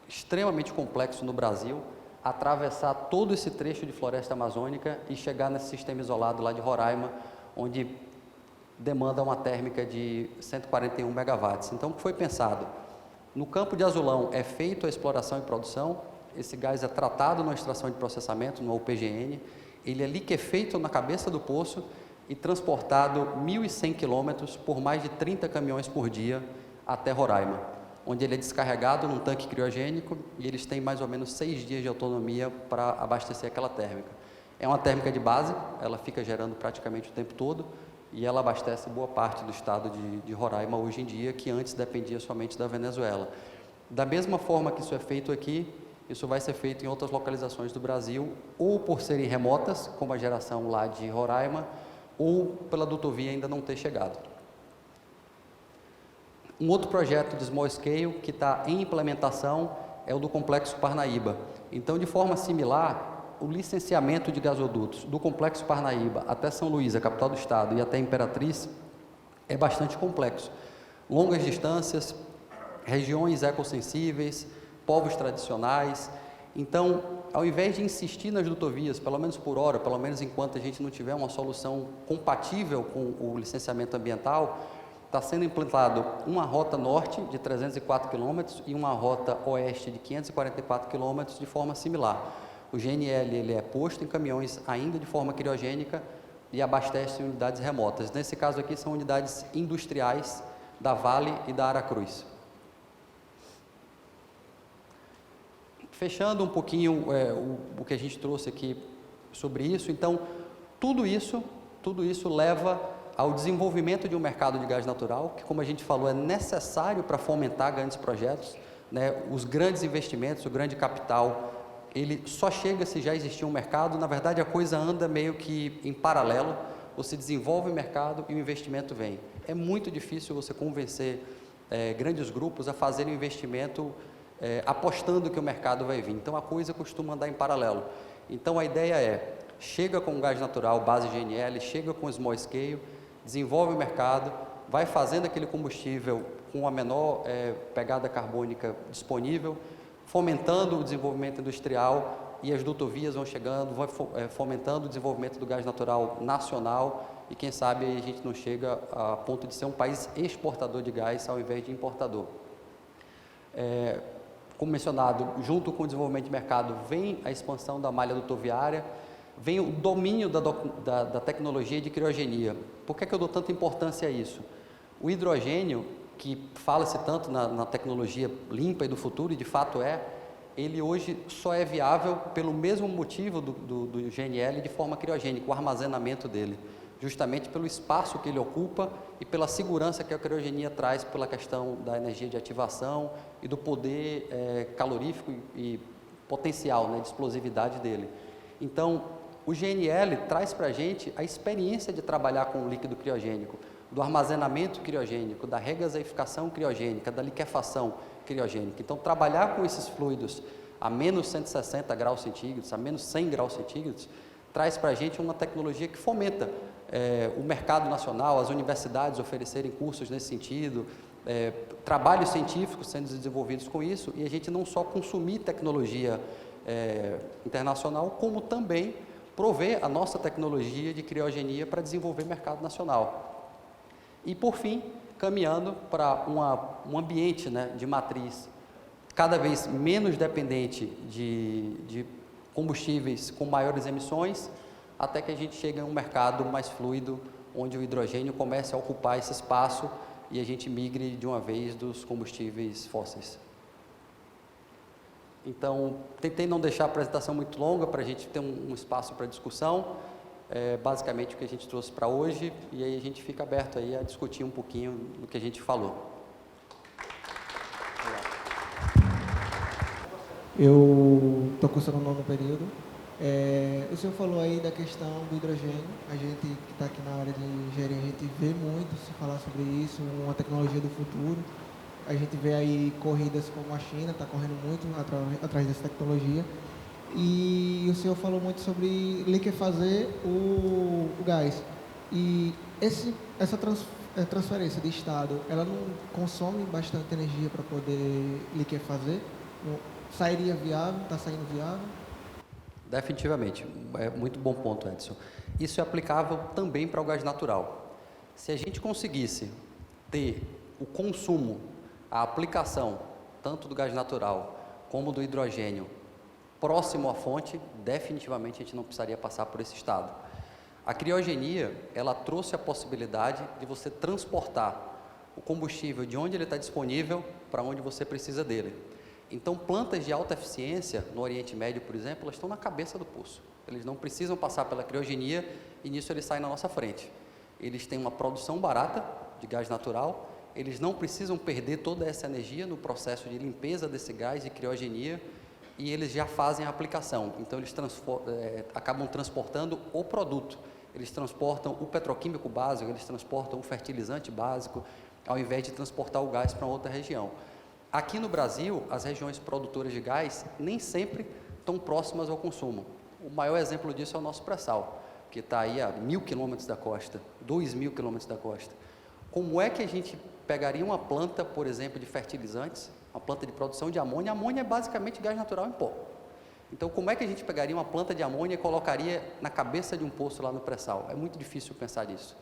extremamente complexo no Brasil, atravessar todo esse trecho de floresta amazônica e chegar nesse sistema isolado lá de Roraima, onde demanda uma térmica de 141 megawatts. Então, o que foi pensado? No campo de azulão é feita a exploração e produção, esse gás é tratado na extração de processamento, no UPGN, ele é liquefeito na cabeça do poço e transportado 1.100 quilômetros por mais de 30 caminhões por dia até Roraima, onde ele é descarregado num tanque criogênico e eles têm mais ou menos 6 dias de autonomia para abastecer aquela térmica. É uma térmica de base, ela fica gerando praticamente o tempo todo e ela abastece boa parte do estado de Roraima hoje em dia, que antes dependia somente da Venezuela. Da mesma forma que isso é feito aqui, isso vai ser feito em outras localizações do Brasil, ou por serem remotas, como a geração lá de Roraima, ou pela dutovia ainda não ter chegado. Um outro projeto de small scale que está em implementação é o do Complexo Parnaíba. Então, de forma similar, o licenciamento de gasodutos do Complexo Parnaíba até São Luís, a capital do estado, e até Imperatriz, é bastante complexo. Longas distâncias, regiões ecossensíveis, povos tradicionais. Então, ao invés de insistir nas dutovias, pelo menos por hora, pelo menos enquanto a gente não tiver uma solução compatível com o licenciamento ambiental, está sendo implantado uma rota norte de 304 km e uma rota oeste de 544 km de forma similar. O GNL ele é posto em caminhões ainda de forma criogênica e abastece em unidades remotas. Nesse caso aqui são unidades industriais da Vale e da Aracruz. Fechando um pouquinho o que a gente trouxe aqui sobre isso, então, tudo isso leva ao desenvolvimento de um mercado de gás natural, que, como a gente falou, é necessário para fomentar grandes projetos, né? Os grandes investimentos, o grande capital, ele só chega se já existir um mercado. Na verdade, a coisa anda meio que em paralelo, você desenvolve o mercado e o investimento vem. É muito difícil você convencer grandes grupos a fazerem um investimento apostando que o mercado vai vir. Então, a coisa costuma andar em paralelo. Então, a ideia é, chega com gás natural, base GNL, chega com small scale, desenvolve o mercado, vai fazendo aquele combustível com a menor pegada carbônica disponível, fomentando o desenvolvimento industrial, e as dutovias vão chegando, vai fomentando o desenvolvimento do gás natural nacional, e quem sabe a gente não chega a ponto de ser um país exportador de gás ao invés de importador. Como mencionado, junto com o desenvolvimento de mercado, vem a expansão da malha dutoviária, vem o domínio da tecnologia de criogenia. Por que eu dou tanta importância a isso? O hidrogênio, que fala-se tanto na tecnologia limpa e do futuro, e de fato ele hoje só é viável pelo mesmo motivo do GNL de forma criogênica, o armazenamento dele, justamente pelo espaço que ele ocupa e pela segurança que a criogenia traz pela questão da energia de ativação e do poder calorífico e potencial, né, de explosividade dele. Então, o GNL traz para a gente a experiência de trabalhar com o líquido criogênico, do armazenamento criogênico, da regaseificação criogênica, da liquefação criogênica. Então, trabalhar com esses fluidos a menos 160 graus centígrados, a menos 100 graus centígrados, traz para a gente uma tecnologia que fomenta o mercado nacional, as universidades oferecerem cursos nesse sentido, trabalhos científicos sendo desenvolvidos com isso, e a gente não só consumir tecnologia internacional, como também prover a nossa tecnologia de criogenia para desenvolver mercado nacional. E, por fim, caminhando para um ambiente, né, de matriz cada vez menos dependente de combustíveis com maiores emissões, até que a gente chegue a um mercado mais fluido, onde o hidrogênio comece a ocupar esse espaço e a gente migre de uma vez dos combustíveis fósseis. Então, tentei não deixar a apresentação muito longa para a gente ter um espaço para discussão. Basicamente o que a gente trouxe para hoje, e aí a gente fica aberto aí a discutir um pouquinho do que a gente falou. Eu estou cursando o 9º período. O senhor falou aí da questão do hidrogênio. A gente que está aqui na área de engenharia, a gente vê muito se falar sobre isso, uma tecnologia do futuro. A gente vê aí corridas como a China, está correndo muito atrás dessa tecnologia. E o senhor falou muito sobre liquefazer o gás. E essa transferência de estado, ela não consome bastante energia para poder liquefazer? Sairia viável? Está saindo viável? Definitivamente. É muito bom ponto, Edson. Isso é aplicável também para o gás natural. Se a gente conseguisse ter o consumo, a aplicação, tanto do gás natural como do hidrogênio, próximo à fonte, definitivamente a gente não precisaria passar por esse estado. A criogenia, ela trouxe a possibilidade de você transportar o combustível de onde ele está disponível para onde você precisa dele. Então, plantas de alta eficiência, no Oriente Médio, por exemplo, elas estão na cabeça do poço. Eles não precisam passar pela criogenia e nisso eles saem na nossa frente. Eles têm uma produção barata de gás natural, eles não precisam perder toda essa energia no processo de limpeza desse gás de criogenia, e eles já fazem a aplicação. Então, eles acabam transportando o produto. Eles transportam o petroquímico básico, eles transportam o fertilizante básico, ao invés de transportar o gás para outra região. Aqui no Brasil, as regiões produtoras de gás nem sempre estão próximas ao consumo. O maior exemplo disso é o nosso pré-sal, que está aí a 1.000 quilômetros da costa, 2.000 quilômetros da costa. Como é que a gente pegaria uma planta, por exemplo, de fertilizantes, uma planta de produção de amônia? A amônia é basicamente gás natural em pó. Então, como é que a gente pegaria uma planta de amônia e colocaria na cabeça de um poço lá no pré-sal? É muito difícil pensar nisso.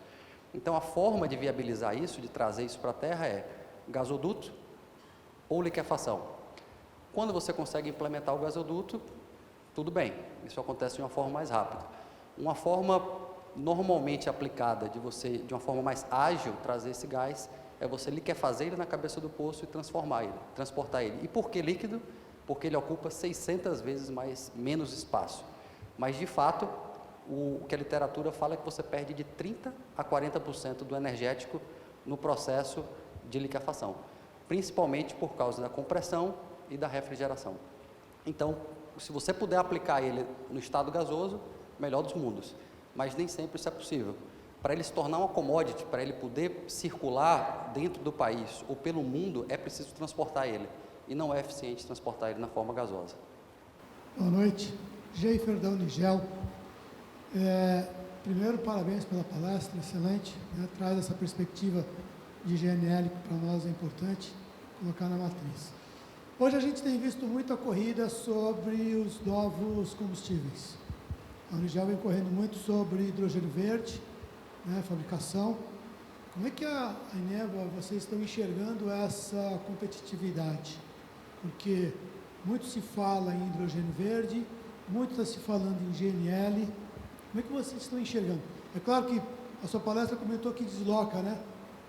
Então, a forma de viabilizar isso, de trazer isso para a terra é gasoduto ou liquefação. Quando você consegue implementar o gasoduto, tudo bem, isso acontece de uma forma mais rápida. Uma forma normalmente aplicada de uma forma mais ágil, trazer esse gás, é você liquefazer ele na cabeça do poço e transportar ele. E por que líquido? Porque ele ocupa 600 vezes menos espaço. Mas, de fato, o que a literatura fala é que você perde de 30% a 40% do energético no processo de liquefação, principalmente por causa da compressão e da refrigeração. Então, se você puder aplicar ele no estado gasoso, melhor dos mundos, mas nem sempre isso é possível. Para ele se tornar uma commodity, para ele poder circular dentro do país ou pelo mundo, é preciso transportar ele, e não é eficiente transportar ele na forma gasosa. Boa noite, Geifer da Unigel. Primeiro, parabéns pela palestra, excelente, né? Traz essa perspectiva de GNL que para nós é importante colocar na matriz. Hoje a gente tem visto muita corrida sobre os novos combustíveis. A Unigel vem correndo muito sobre hidrogênio verde, né, fabricação. Como é que a Eneva, vocês estão enxergando essa competitividade? Porque muito se fala em hidrogênio verde, muito está se falando em GNL. Como é que vocês estão enxergando? É claro que a sua palestra comentou que desloca, né?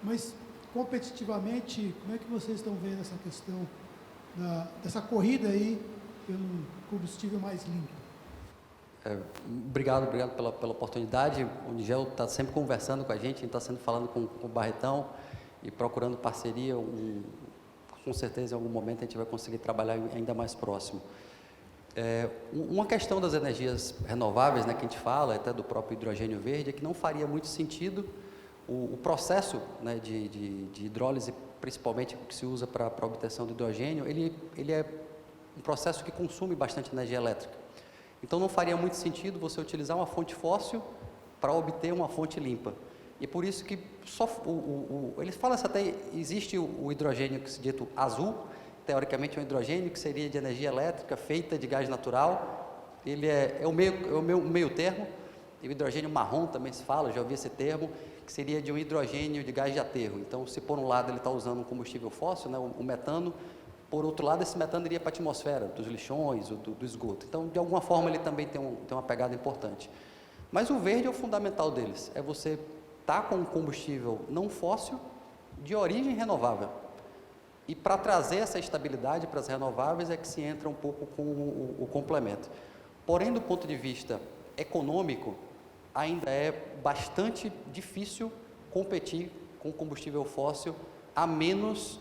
Mas competitivamente, como é que vocês estão vendo essa questão dessa corrida aí pelo combustível mais limpo? Obrigado pela oportunidade. O Unigel está sempre conversando com a gente está sempre falando com o Barretão e procurando parceria. Com certeza, em algum momento, a gente vai conseguir trabalhar ainda mais próximo. Uma questão das energias renováveis, né, que a gente fala, até do próprio hidrogênio verde, é que não faria muito sentido o processo, né, de hidrólise, principalmente o que se usa para a obtenção do hidrogênio, ele é um processo que consome bastante energia elétrica. Então, não faria muito sentido você utilizar uma fonte fóssil para obter uma fonte limpa. E por isso que eles falam assim, até existe o hidrogênio que se dito azul, teoricamente um hidrogênio que seria de energia elétrica feita de gás natural. Ele é o meio termo. E o hidrogênio marrom também se fala, já ouvi esse termo, que seria de um hidrogênio de gás de aterro. Então, se por um lado ele está usando um combustível fóssil, né, o metano, por outro lado, esse metano iria para a atmosfera, dos lixões, do esgoto. Então, de alguma forma, ele também tem uma pegada importante. Mas o verde é o fundamental deles, é você estar com um combustível não fóssil de origem renovável. E para trazer essa estabilidade para as renováveis é que se entra um pouco com o complemento. Porém, do ponto de vista econômico, ainda é bastante difícil competir com combustível fóssil, a menos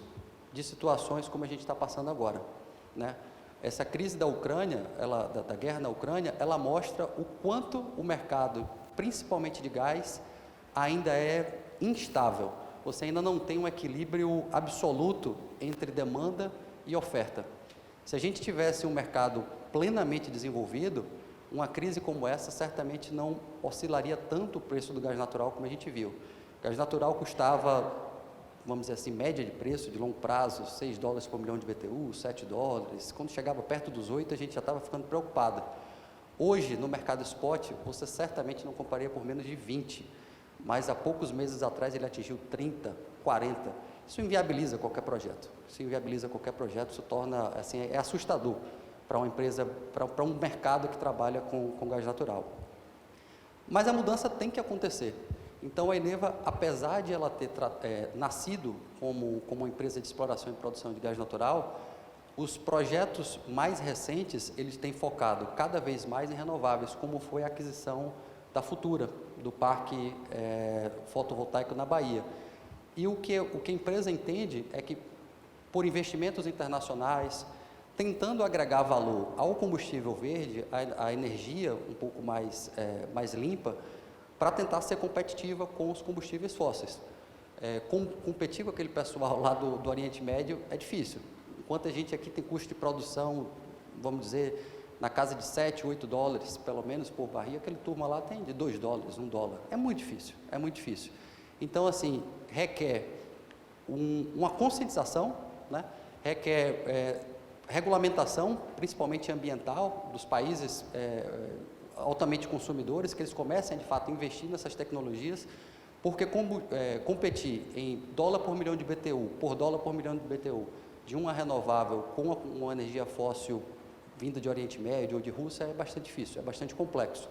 de situações como a gente está passando agora, né? Essa crise da Ucrânia, da guerra na Ucrânia, ela mostra o quanto o mercado, principalmente de gás, ainda é instável. Você ainda não tem um equilíbrio absoluto entre demanda e oferta. Se a gente tivesse um mercado plenamente desenvolvido, uma crise como essa certamente não oscilaria tanto o preço do gás natural como a gente viu. O gás natural custava, vamos dizer assim, média de preço de longo prazo, $6 por milhão de BTU, $7. Quando chegava perto dos 8, a gente já estava ficando preocupado. Hoje, no mercado spot, você certamente não compraria por menos de 20, mas há poucos meses atrás ele atingiu 30, 40. Isso inviabiliza qualquer projeto. Isso torna, assim, é assustador para uma empresa, para um mercado que trabalha com gás natural. Mas a mudança tem que acontecer. Então, a Eneva, apesar de ela ter nascido como uma empresa de exploração e produção de gás natural, os projetos mais recentes, eles têm focado cada vez mais em renováveis, como foi a aquisição da Futura, do parque fotovoltaico na Bahia. E o que a empresa entende é que, por investimentos internacionais, tentando agregar valor ao combustível verde, à energia um pouco mais limpa, para tentar ser competitiva com os combustíveis fósseis. competir com aquele pessoal lá do Oriente Médio é difícil. Enquanto a gente aqui tem custo de produção, vamos dizer, na casa de 7, 8 dólares, pelo menos, por barril, aquele turma lá tem de 2 dólares, 1 dólar. É muito difícil, é muito difícil. Então, assim, requer uma conscientização, né? Requer regulamentação, principalmente ambiental, dos países altamente consumidores, que eles comecem, de fato, a investir nessas tecnologias, porque competir em dólar por milhão de BTU, por dólar por milhão de BTU, de uma renovável com uma energia fóssil vinda de Oriente Médio ou de Rússia é bastante difícil, é bastante complexo.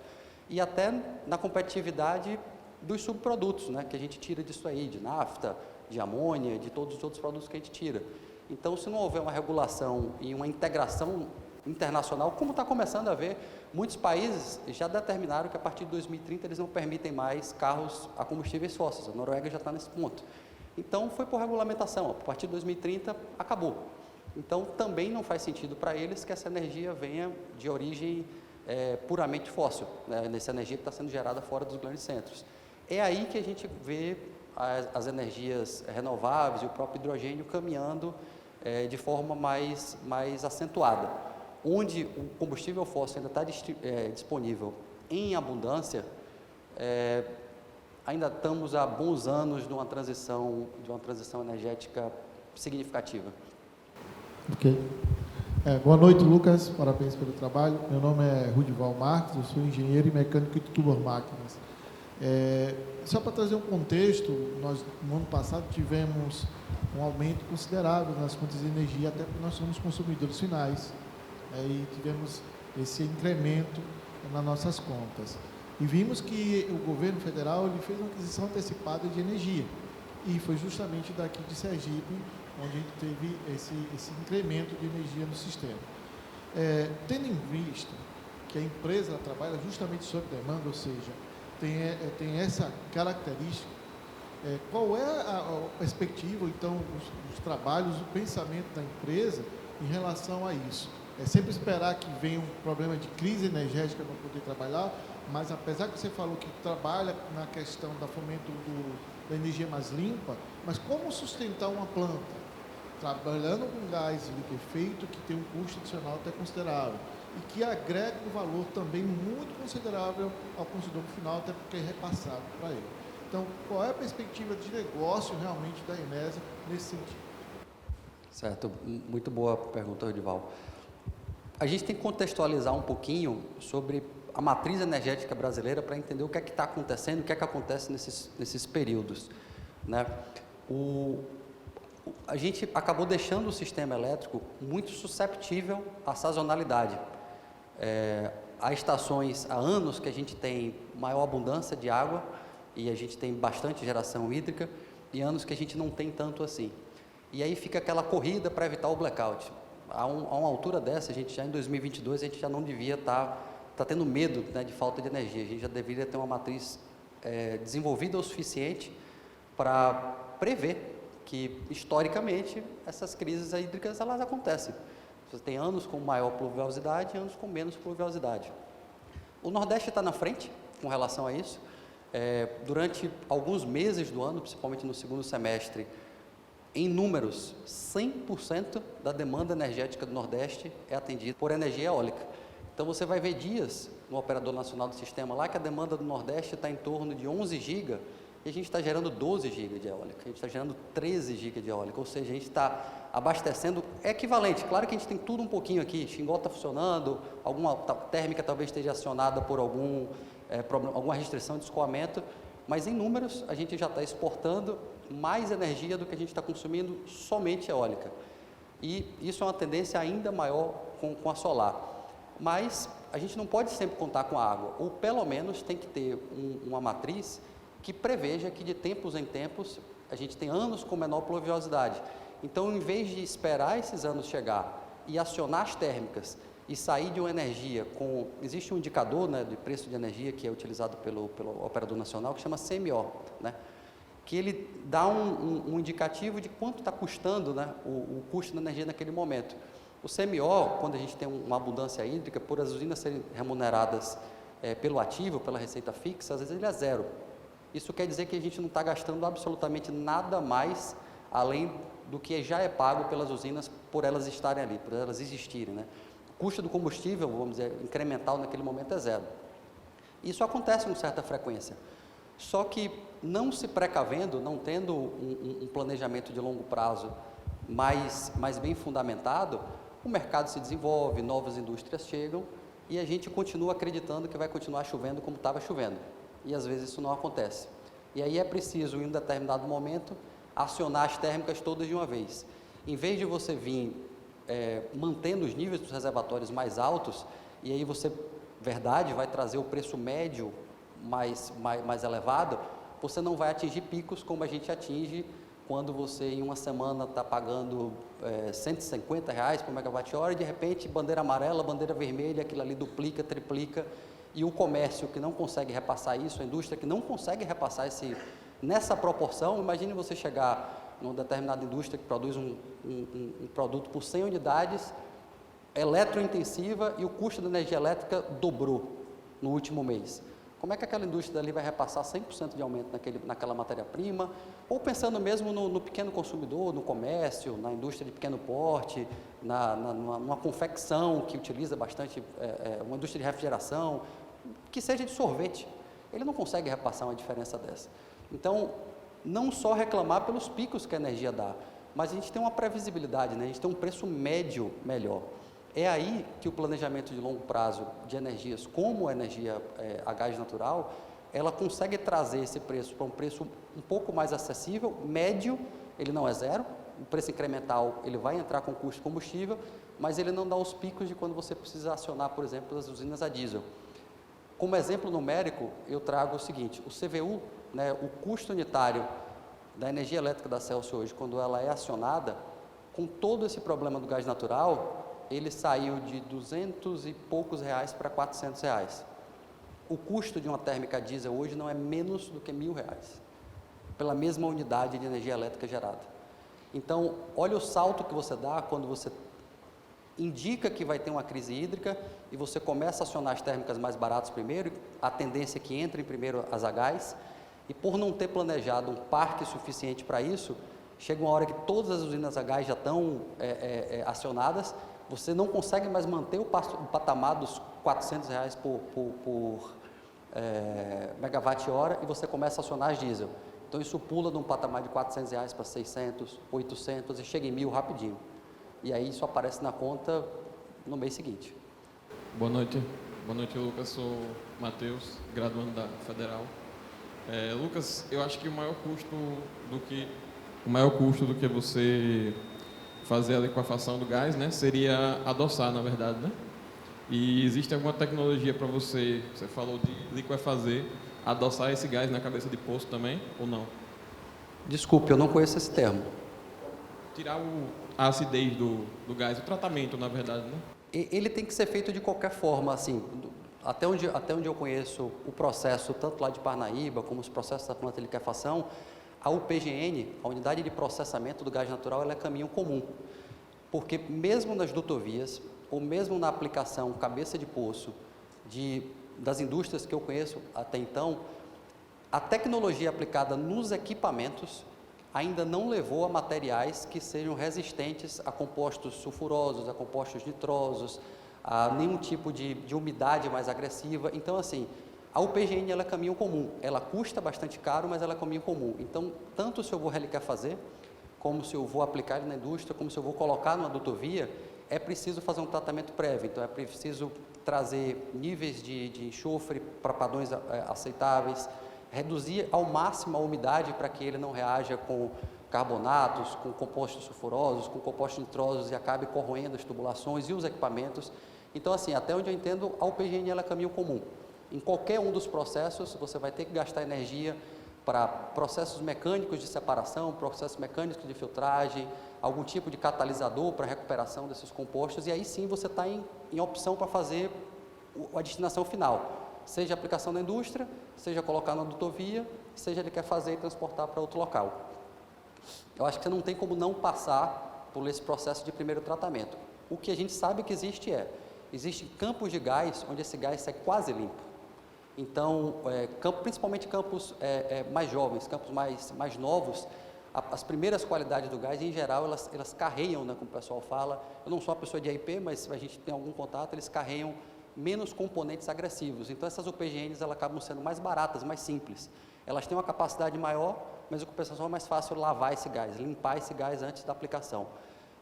E até na competitividade dos subprodutos, né, que a gente tira disso aí, de nafta, de amônia, de todos os outros produtos que a gente tira. Então, se não houver uma regulação e uma integração internacional, como está começando a haver, muitos países já determinaram que a partir de 2030 eles não permitem mais carros a combustíveis fósseis. A Noruega já está nesse ponto. Então, foi por regulamentação. A partir de 2030, acabou. Então, também não faz sentido para eles que essa energia venha de origem puramente fóssil, né? Nessa energia que está sendo gerada fora dos grandes centros. É aí que a gente vê as energias renováveis e o próprio hidrogênio caminhando de forma mais acentuada. Onde o combustível fóssil ainda está disponível em abundância, ainda estamos há bons anos de uma transição energética significativa. Ok. Boa noite, Lucas. Parabéns pelo trabalho. Meu nome é Rudival Marques, eu sou engenheiro e mecânico de turbomáquinas. Só para trazer um contexto, nós no ano passado tivemos um aumento considerável nas contas de energia, até porque nós somos consumidores finais, e tivemos esse incremento nas nossas contas. E vimos que o governo federal ele fez uma aquisição antecipada de energia, e foi justamente daqui de Sergipe onde a gente teve esse incremento de energia no sistema. Tendo em vista que a empresa trabalha justamente sob demanda, ou seja, tem essa característica, qual é a perspectiva, então, os trabalhos, o pensamento da empresa em relação a isso? É sempre esperar que venha um problema de crise energética para poder trabalhar, mas apesar que você falou que trabalha na questão da fomento da energia mais limpa, mas como sustentar uma planta trabalhando com gás liquefeito que tem um custo adicional até considerável e que agrega um valor também muito considerável ao consumidor final, até porque é repassado para ele. Então, qual é a perspectiva de negócio realmente da Enesa nesse sentido? Certo, muito boa pergunta, Rudival. A gente tem que contextualizar um pouquinho sobre a matriz energética brasileira para entender o que é que está acontecendo, o que é que acontece nesses períodos, né? A gente acabou deixando o sistema elétrico muito susceptível à sazonalidade. Há estações, há anos que a gente tem maior abundância de água e a gente tem bastante geração hídrica, e anos que a gente não tem tanto assim. E aí fica aquela corrida para evitar o blackout. A uma altura dessa, a gente já em 2022, a gente já não devia estar tendo medo, né, de falta de energia. A gente já deveria ter uma matriz desenvolvida o suficiente para prever que, historicamente, essas crises hídricas elas acontecem. Você tem anos com maior pluviosidade e anos com menos pluviosidade. O Nordeste está na frente com relação a isso. Durante alguns meses do ano, principalmente no segundo semestre, em números, 100% da demanda energética do Nordeste é atendida por energia eólica. Então, você vai ver dias no Operador Nacional do Sistema lá que a demanda do Nordeste está em torno de 11 GB e a gente está gerando 12 GB de eólica, a gente está gerando 13 GB de eólica, ou seja, a gente está abastecendo equivalente. Claro que a gente tem tudo um pouquinho aqui, Xingó está funcionando, alguma térmica talvez esteja acionada por alguma restrição de escoamento, mas em números a gente já está exportando mais energia do que a gente está consumindo somente eólica. E isso é uma tendência ainda maior com a solar. Mas a gente não pode sempre contar com a água, ou pelo menos tem que ter uma matriz que preveja que de tempos em tempos a gente tem anos com menor pluviosidade. Então, em vez de esperar esses anos chegar e acionar as térmicas e sair de uma energia com... Existe um indicador, né, de preço de energia que é utilizado pelo Operador Nacional que chama CMO, né, que ele dá um indicativo de quanto está custando, né, o custo da energia naquele momento. O CMO, quando a gente tem uma abundância hídrica, por as usinas serem remuneradas pelo ativo, pela receita fixa, às vezes ele é zero. isso quer dizer que a gente não está gastando absolutamente nada mais além do que já é pago pelas usinas por elas estarem ali, por elas existirem, né? O custo do combustível, vamos dizer, incremental naquele momento é zero. Isso acontece com certa frequência. Só que não se precavendo, não tendo um planejamento de longo prazo mais bem fundamentado, o mercado se desenvolve, novas indústrias chegam e a gente continua acreditando que vai continuar chovendo como estava chovendo. E às vezes isso não acontece. E aí é preciso, em um determinado momento, acionar as térmicas todas de uma vez. Em vez de você vir mantendo os níveis dos reservatórios mais altos, e aí você, verdade, vai trazer o preço médio mais elevado, você não vai atingir picos como a gente atinge quando você em uma semana está pagando R$150 por megawatt-hora e de repente bandeira amarela, bandeira vermelha, aquilo ali duplica, triplica, e o comércio que não consegue repassar isso, a indústria que não consegue repassar nessa proporção. Imagine você chegar numa determinada indústria que produz um produto por 100 unidades, eletrointensiva, e o custo da energia elétrica dobrou no último mês. Como é que aquela indústria ali vai repassar 100% de aumento naquela matéria-prima? Ou pensando mesmo no pequeno consumidor, no comércio, na indústria de pequeno porte, numa confecção que utiliza bastante, uma indústria de refrigeração, que seja de sorvete. Ele não consegue repassar uma diferença dessa. Então, não só reclamar pelos picos que a energia dá, mas a gente tem uma previsibilidade, né? A gente tem um preço médio melhor. É aí que o planejamento de longo prazo de energias, como a energia a gás natural, ela consegue trazer esse preço para um preço um pouco mais acessível, médio, ele não é zero, o preço incremental ele vai entrar com o custo de combustível, mas ele não dá os picos de quando você precisa acionar, por exemplo, as usinas a diesel. Como exemplo numérico, eu trago o seguinte: o CVU, né, o custo unitário da energia elétrica da Celso hoje, quando ela é acionada, com todo esse problema do gás natural, ele saiu de 200 e poucos reais para 400 reais. O custo de uma térmica diesel hoje não é menos do que R$1.000, pela mesma unidade de energia elétrica gerada. Então, olha o salto que você dá quando você indica que vai ter uma crise hídrica e você começa a acionar as térmicas mais baratas primeiro, a tendência é que entrem primeiro as a gás, e por não ter planejado um parque suficiente para isso, chega uma hora que todas as usinas a gás já estão acionadas, você não consegue mais manter o patamar dos R$400 por megawatt-hora e você começa a acionar as diesel. Então isso pula de um patamar de R$400 para 600, 800 e chega em 1.000 rapidinho. E aí isso aparece na conta no mês seguinte. Boa noite, Lucas. Sou Matheus, graduando da Federal. Lucas, eu acho que o maior custo do que você fazer a liquefação do gás, né, seria adoçar, na verdade, né? E existe alguma tecnologia para você falou de liquefazer, adoçar esse gás na cabeça de poço também, ou não? Desculpe, eu não conheço esse termo. Tirar a acidez do gás, o tratamento, na verdade, né? Ele tem que ser feito de qualquer forma, assim, até onde eu conheço o processo, tanto lá de Parnaíba, como os processos da planta de liquefação, a UPGN, a unidade de processamento do gás natural, ela é caminho comum, porque mesmo nas dutovias, ou mesmo na aplicação cabeça de poço das indústrias que eu conheço até então, a tecnologia aplicada nos equipamentos ainda não levou a materiais que sejam resistentes a compostos sulfurosos, a compostos nitrosos, a nenhum tipo de umidade mais agressiva. Então, assim, a UPGN ela é caminho comum, ela custa bastante caro, mas ela é caminho comum. Então, tanto se eu vou reliquefazer, como se eu vou aplicar ele na indústria, como se eu vou colocar numa dutovia, é preciso fazer um tratamento prévio. Então, é preciso trazer níveis de enxofre para padrões aceitáveis, reduzir ao máximo a umidade para que ele não reaja com carbonatos, com compostos sulfurosos, com compostos nitrosos e acabe corroendo as tubulações e os equipamentos. Então, assim, até onde eu entendo, a UPGN ela é caminho comum. Em qualquer um dos processos, você vai ter que gastar energia para processos mecânicos de separação, processos mecânicos de filtragem, algum tipo de catalisador para recuperação desses compostos, e aí sim você está em opção para fazer a destinação final, seja aplicação na indústria, seja colocar na dutovia, seja ele quer fazer e transportar para outro local. Eu acho que você não tem como não passar por esse processo de primeiro tratamento. O que a gente sabe que existem campos de gás onde esse gás é quase limpo. Então, principalmente campos mais jovens, campos mais novos, as primeiras qualidades do gás, em geral, elas carreiam, né, como o pessoal fala. Eu não sou uma pessoa de IP, mas a gente tem algum contato, eles carreiam menos componentes agressivos. Então, essas UPGNs elas acabam sendo mais baratas, mais simples. Elas têm uma capacidade maior, mas a compensação é mais fácil lavar esse gás, limpar esse gás antes da aplicação.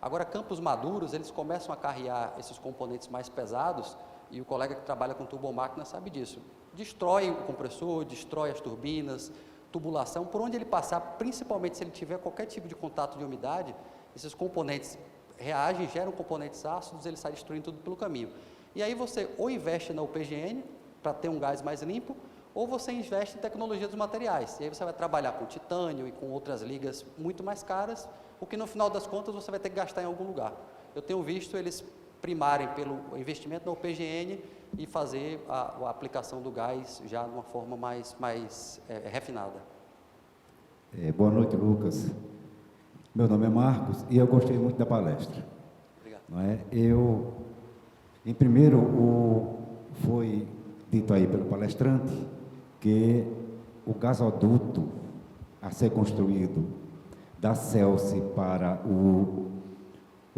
Agora, campos maduros, eles começam a carrear esses componentes mais pesados, e o colega que trabalha com turbomáquina sabe disso. Destrói o compressor, destrói as turbinas, tubulação, por onde ele passar, principalmente se ele tiver qualquer tipo de contato de umidade, esses componentes reagem, geram componentes ácidos, ele sai destruindo tudo pelo caminho. E aí você ou investe na UPGN, para ter um gás mais limpo, ou você investe em tecnologia dos materiais. E aí você vai trabalhar com titânio e com outras ligas muito mais caras, o que no final das contas você vai ter que gastar em algum lugar. Eu tenho visto eles primarem pelo investimento na UPGN e fazer a aplicação do gás já de uma forma mais refinada. Boa noite, Lucas. Meu nome é Marcos e eu gostei muito da palestra. Obrigado. Não é? Em primeiro, foi dito aí pelo palestrante que o gasoduto a ser construído da Celce para o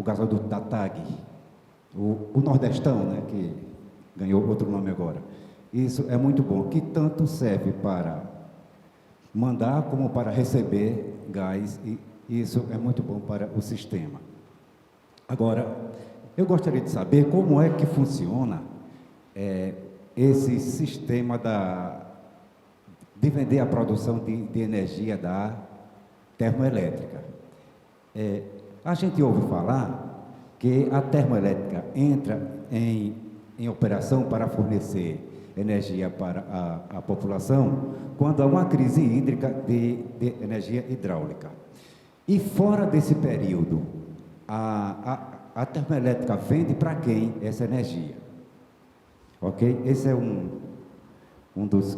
gasoduto da TAG, o Nordestão, né, que ganhou outro nome agora. Isso é muito bom, que tanto serve para mandar como para receber gás, e isso é muito bom para o sistema. Agora, eu gostaria de saber como é que funciona esse sistema de vender a produção de energia da termoelétrica. A gente ouve falar que a termoelétrica entra em operação para fornecer energia para a população quando há uma crise hídrica de energia hidráulica. E fora desse período, a termoelétrica vende para quem essa energia? Ok? Esse é um dos...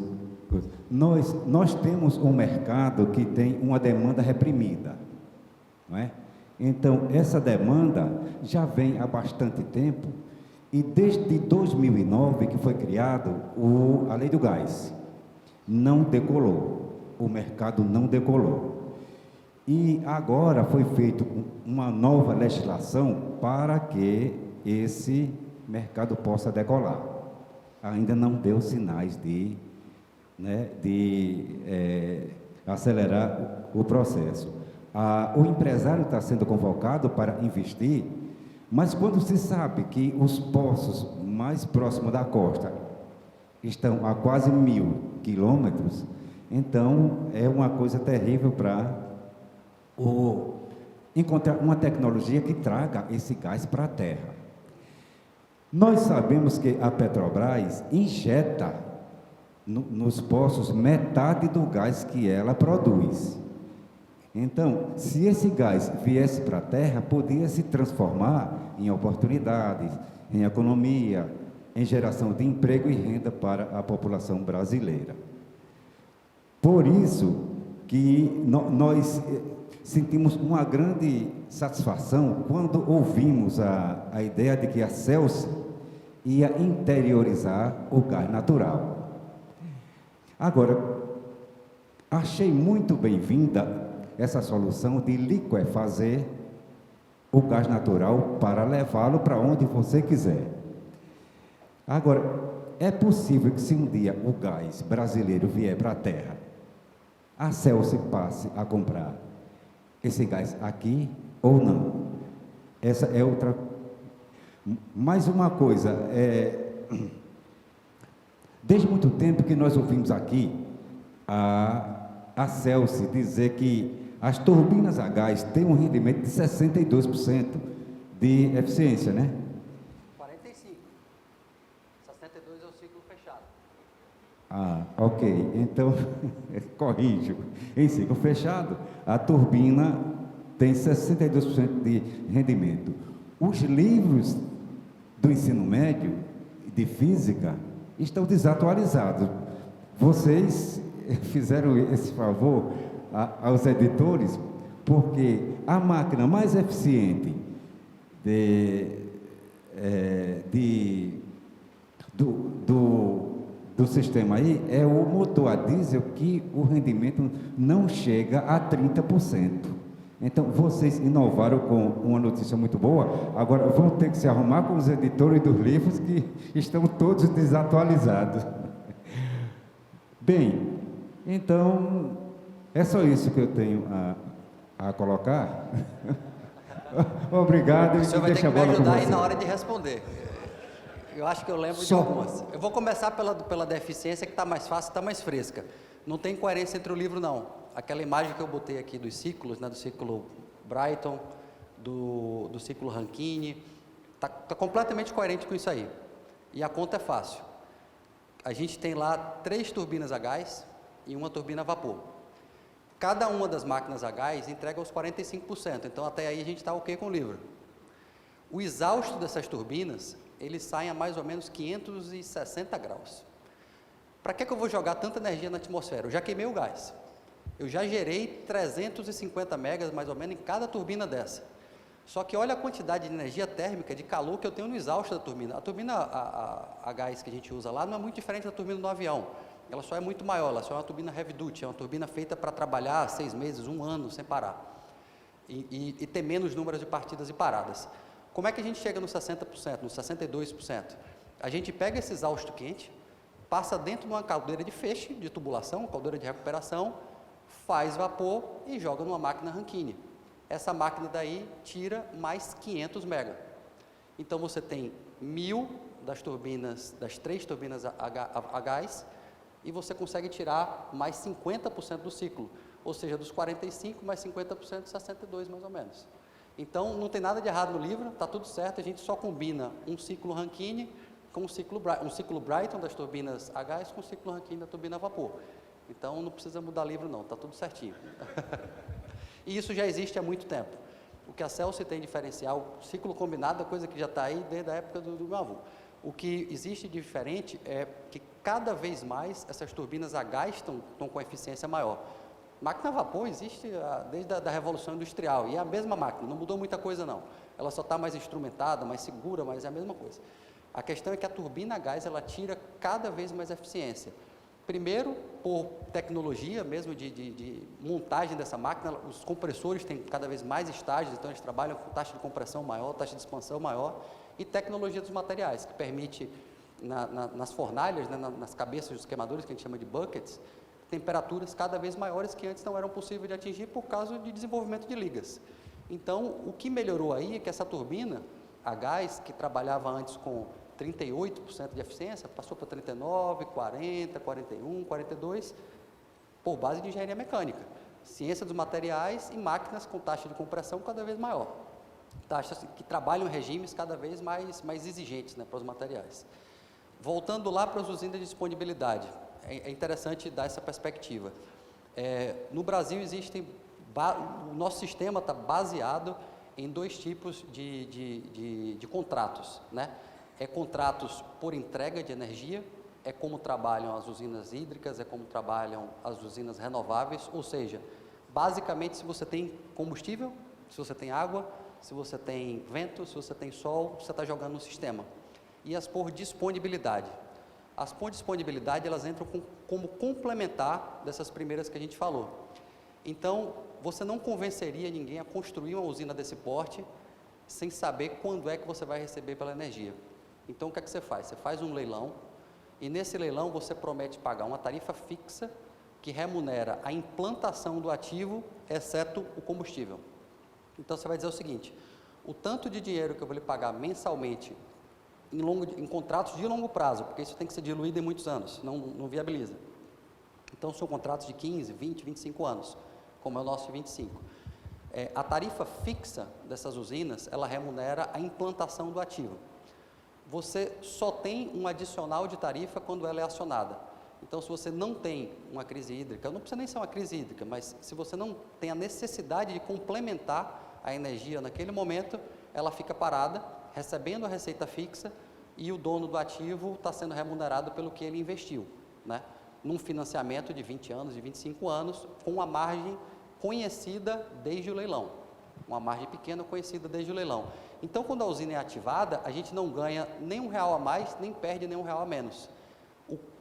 Nós temos um mercado que tem uma demanda reprimida, não é? Então, essa demanda já vem há bastante tempo, e desde 2009 que foi criado a Lei do Gás, não decolou, o mercado não decolou. E agora foi feita uma nova legislação para que esse mercado possa decolar. Ainda não deu sinais de acelerar o processo. O empresário está sendo convocado para investir, mas quando se sabe que os poços mais próximos da costa estão a quase 1.000 quilômetros, então é uma coisa terrível para encontrar uma tecnologia que traga esse gás para a terra. Nós sabemos que a Petrobras injeta nos poços metade do gás que ela produz. Então, se esse gás viesse para a terra, podia se transformar em oportunidades, em economia, em geração de emprego e renda para a população brasileira. Por isso que nós sentimos uma grande satisfação quando ouvimos a ideia de que a Celce ia interiorizar o gás natural. Agora, achei muito bem-vinda essa solução de liquefazer o gás natural para levá-lo para onde você quiser. Agora, é possível que se um dia o gás brasileiro vier para a terra, a Celce passe a comprar esse gás aqui ou não? Essa é outra. Mais uma coisa, desde muito tempo que nós ouvimos aqui a Celce dizer que as turbinas a gás têm um rendimento de 62% de eficiência, né? 45. 62 é o ciclo fechado. Ok. Então, corrijo. Em ciclo fechado, a turbina tem 62% de rendimento. Os livros do ensino médio de física estão desatualizados. Vocês fizeram esse favor aos editores, porque a máquina mais eficiente do do sistema aí é o motor a diesel, que o rendimento não chega a 30%. Então, vocês inovaram com uma notícia muito boa, agora vão ter que se arrumar com os editores dos livros que estão todos desatualizados. Bem, então, é só isso que eu tenho a colocar. Obrigado. O senhor vai ter que deixa a me bola com ajudar aí você. na hora de responder. Eu acho que eu lembro de algumas. Eu vou começar pela deficiência, que está mais fácil, está mais fresca. Não tem coerência entre o livro, não. Aquela imagem que eu botei aqui dos ciclos, né, do ciclo Brighton, do ciclo Rankine, está completamente coerente com isso aí. E a conta é fácil. A gente tem lá 3 turbinas a gás e uma turbina a vapor. Cada uma das máquinas a gás entrega os 45%, então até aí a gente está ok com o livro. O exausto dessas turbinas, eles saem a mais ou menos 560 graus. Para que eu vou jogar tanta energia na atmosfera? Eu já queimei o gás. Eu já gerei 350 megas, mais ou menos, em cada turbina dessa. Só que olha a quantidade de energia térmica, de calor que eu tenho no exausto da turbina. A turbina a gás que a gente usa lá não é muito diferente da turbina do avião. Ela só é muito maior, ela só é uma turbina heavy duty, é uma turbina feita para trabalhar 6 meses, 1 ano, sem parar. E ter menos número de partidas e paradas. Como é que a gente chega nos 60%, nos 62%? A gente pega esse exausto quente, passa dentro de uma caldeira de feixe, de tubulação, caldeira de recuperação, faz vapor e joga numa máquina Rankine. Essa máquina daí tira mais 500 mega. Então você tem 1000 das turbinas, das 3 turbinas a gás, e você consegue tirar mais 50% do ciclo, ou seja, dos 45 mais 50%, 62 mais ou menos. Então não tem nada de errado no livro, está tudo certo, a gente só combina um ciclo Rankine com um ciclo Brighton das turbinas a gás com o ciclo Rankine da turbina a vapor. Então não precisa mudar livro não, está tudo certinho. E isso já existe há muito tempo. O que a Celsi tem diferencial, o ciclo combinado é coisa que já está aí desde a época do meu avô. O que existe de diferente é que cada vez mais essas turbinas a gás estão com eficiência maior. Máquina a vapor existe desde a Revolução Industrial, e é a mesma máquina, não mudou muita coisa não. Ela só está mais instrumentada, mais segura, mas é a mesma coisa. A questão é que a turbina a gás, ela tira cada vez mais eficiência. Primeiro, por tecnologia mesmo de montagem dessa máquina, os compressores têm cada vez mais estágios, então eles trabalham com taxa de compressão maior, taxa de expansão maior, e tecnologia dos materiais, que permite, nas fornalhas, né, nas cabeças dos queimadores, que a gente chama de buckets, temperaturas cada vez maiores que antes não eram possíveis de atingir por causa de desenvolvimento de ligas. Então, o que melhorou aí é que essa turbina a gás, que trabalhava antes com 38% de eficiência, passou para 39%, 40%, 41%, 42%, por base de engenharia mecânica, ciência dos materiais e máquinas com taxa de compressão cada vez maior, taxas que trabalham em regimes cada vez mais exigentes, né, para os materiais. Voltando lá para as usinas de disponibilidade, é interessante dar essa perspectiva. No Brasil o nosso sistema está baseado em 2 tipos de contratos, né? Contratos por entrega de energia, como trabalham as usinas hídricas, como trabalham as usinas renováveis, ou seja, basicamente se você tem combustível, se você tem água, se você tem vento, se você tem sol, você está jogando no sistema. E as por disponibilidade. As por disponibilidade, elas entram como complementar dessas primeiras que a gente falou. Então, você não convenceria ninguém a construir uma usina desse porte sem saber quando é que você vai receber pela energia. Então, o que é que você faz? Você faz um leilão, e nesse leilão você promete pagar uma tarifa fixa que remunera a implantação do ativo, exceto o combustível. Então, você vai dizer o seguinte: o tanto de dinheiro que eu vou lhe pagar mensalmente em contratos de longo prazo, porque isso tem que ser diluído em muitos anos, não viabiliza. Então, são contratos de 15, 20, 25 anos, como é o nosso de 25. A tarifa fixa dessas usinas, ela remunera a implantação do ativo. Você só tem um adicional de tarifa quando ela é acionada. Então, se você não tem uma crise hídrica, não precisa nem ser uma crise hídrica, mas se você não tem a necessidade de complementar a energia naquele momento, ela fica parada, recebendo a receita fixa, e o dono do ativo está sendo remunerado pelo que ele investiu, né? Num financiamento de 20 anos, de 25 anos, com uma margem conhecida desde o leilão, uma margem pequena conhecida desde o leilão. Então, quando a usina é ativada, a gente não ganha nem R$1 a mais, nem perde nem R$1 a menos.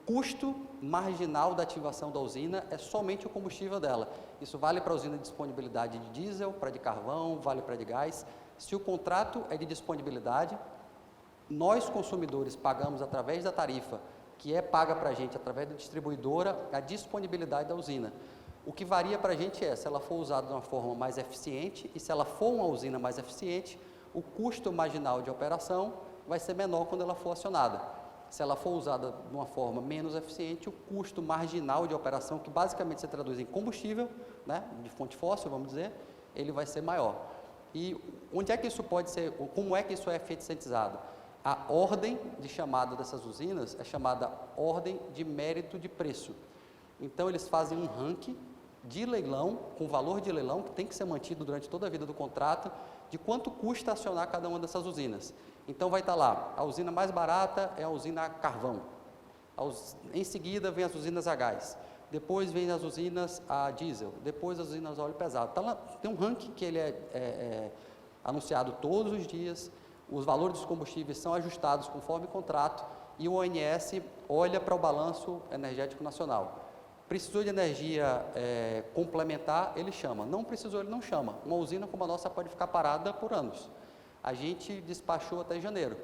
custo marginal da ativação da usina é somente o combustível dela. Isso vale para a usina de disponibilidade de diesel, para de carvão, vale para de gás. Se o contrato é de disponibilidade, nós consumidores pagamos através da tarifa, que é paga para a gente através da distribuidora, a disponibilidade da usina. O que varia para a gente é se ela for usada de uma forma mais eficiente, e se ela for uma usina mais eficiente, o custo marginal de operação vai ser menor quando ela for acionada. Se ela for usada de uma forma menos eficiente, o custo marginal de operação, que basicamente se traduz em combustível, né, de fonte fóssil, vamos dizer, ele vai ser maior. E onde é que isso pode ser, como é que isso é eficientizado? A ordem de chamada dessas usinas é chamada ordem de mérito de preço. Então, eles fazem um ranking de leilão, com valor de leilão, que tem que ser mantido durante toda a vida do contrato, de quanto custa acionar cada uma dessas usinas. Então, vai estar lá, a usina mais barata é a usina a carvão. Em seguida, vem as usinas a gás. Depois, vem as usinas a diesel. Depois, as usinas a óleo pesado. Então, lá, tem um ranking que ele é anunciado todos os dias. Os valores dos combustíveis são ajustados conforme contrato e o ONS olha para o balanço energético nacional. Precisou de energia complementar, ele chama. Não precisou, ele não chama. Uma usina como a nossa pode ficar parada por anos. A gente despachou até janeiro.